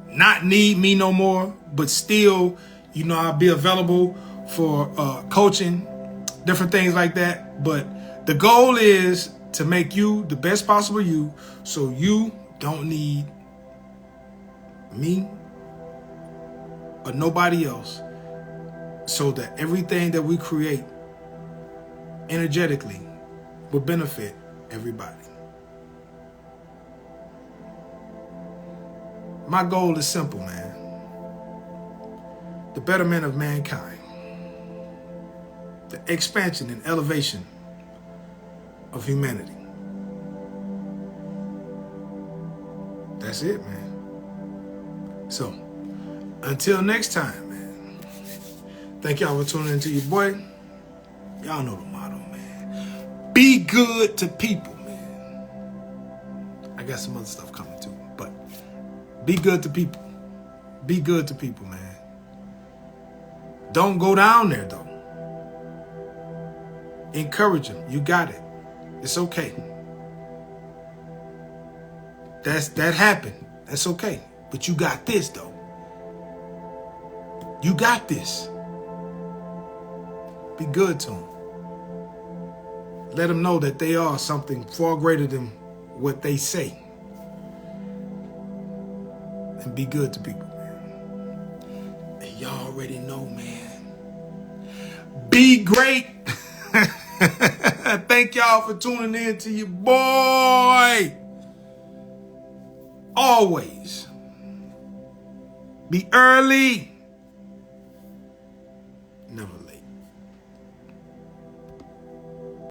not need me no more, but still, I'll be available for coaching, different things like that. But the goal is to make you the best possible you, so you don't need me or nobody else, so that everything that we create energetically will benefit everybody. My goal is simple, man. The betterment of mankind. The expansion and elevation of humanity. That's it, man. So, until next time, man. Thank y'all for tuning into your boy. Y'all know the motto, man. Be good to people, man. I got some other stuff coming too, but be good to people. Be good to people, man. Don't go down there, though. Encourage them. You got it. It's okay. That happened. That's okay. But you got this, though. You got this. Be good to them. Let them know that they are something far greater than what they say. And be good to people, man. And y'all already know, man. Be great. Thank y'all for tuning in to your boy. Always be early. Never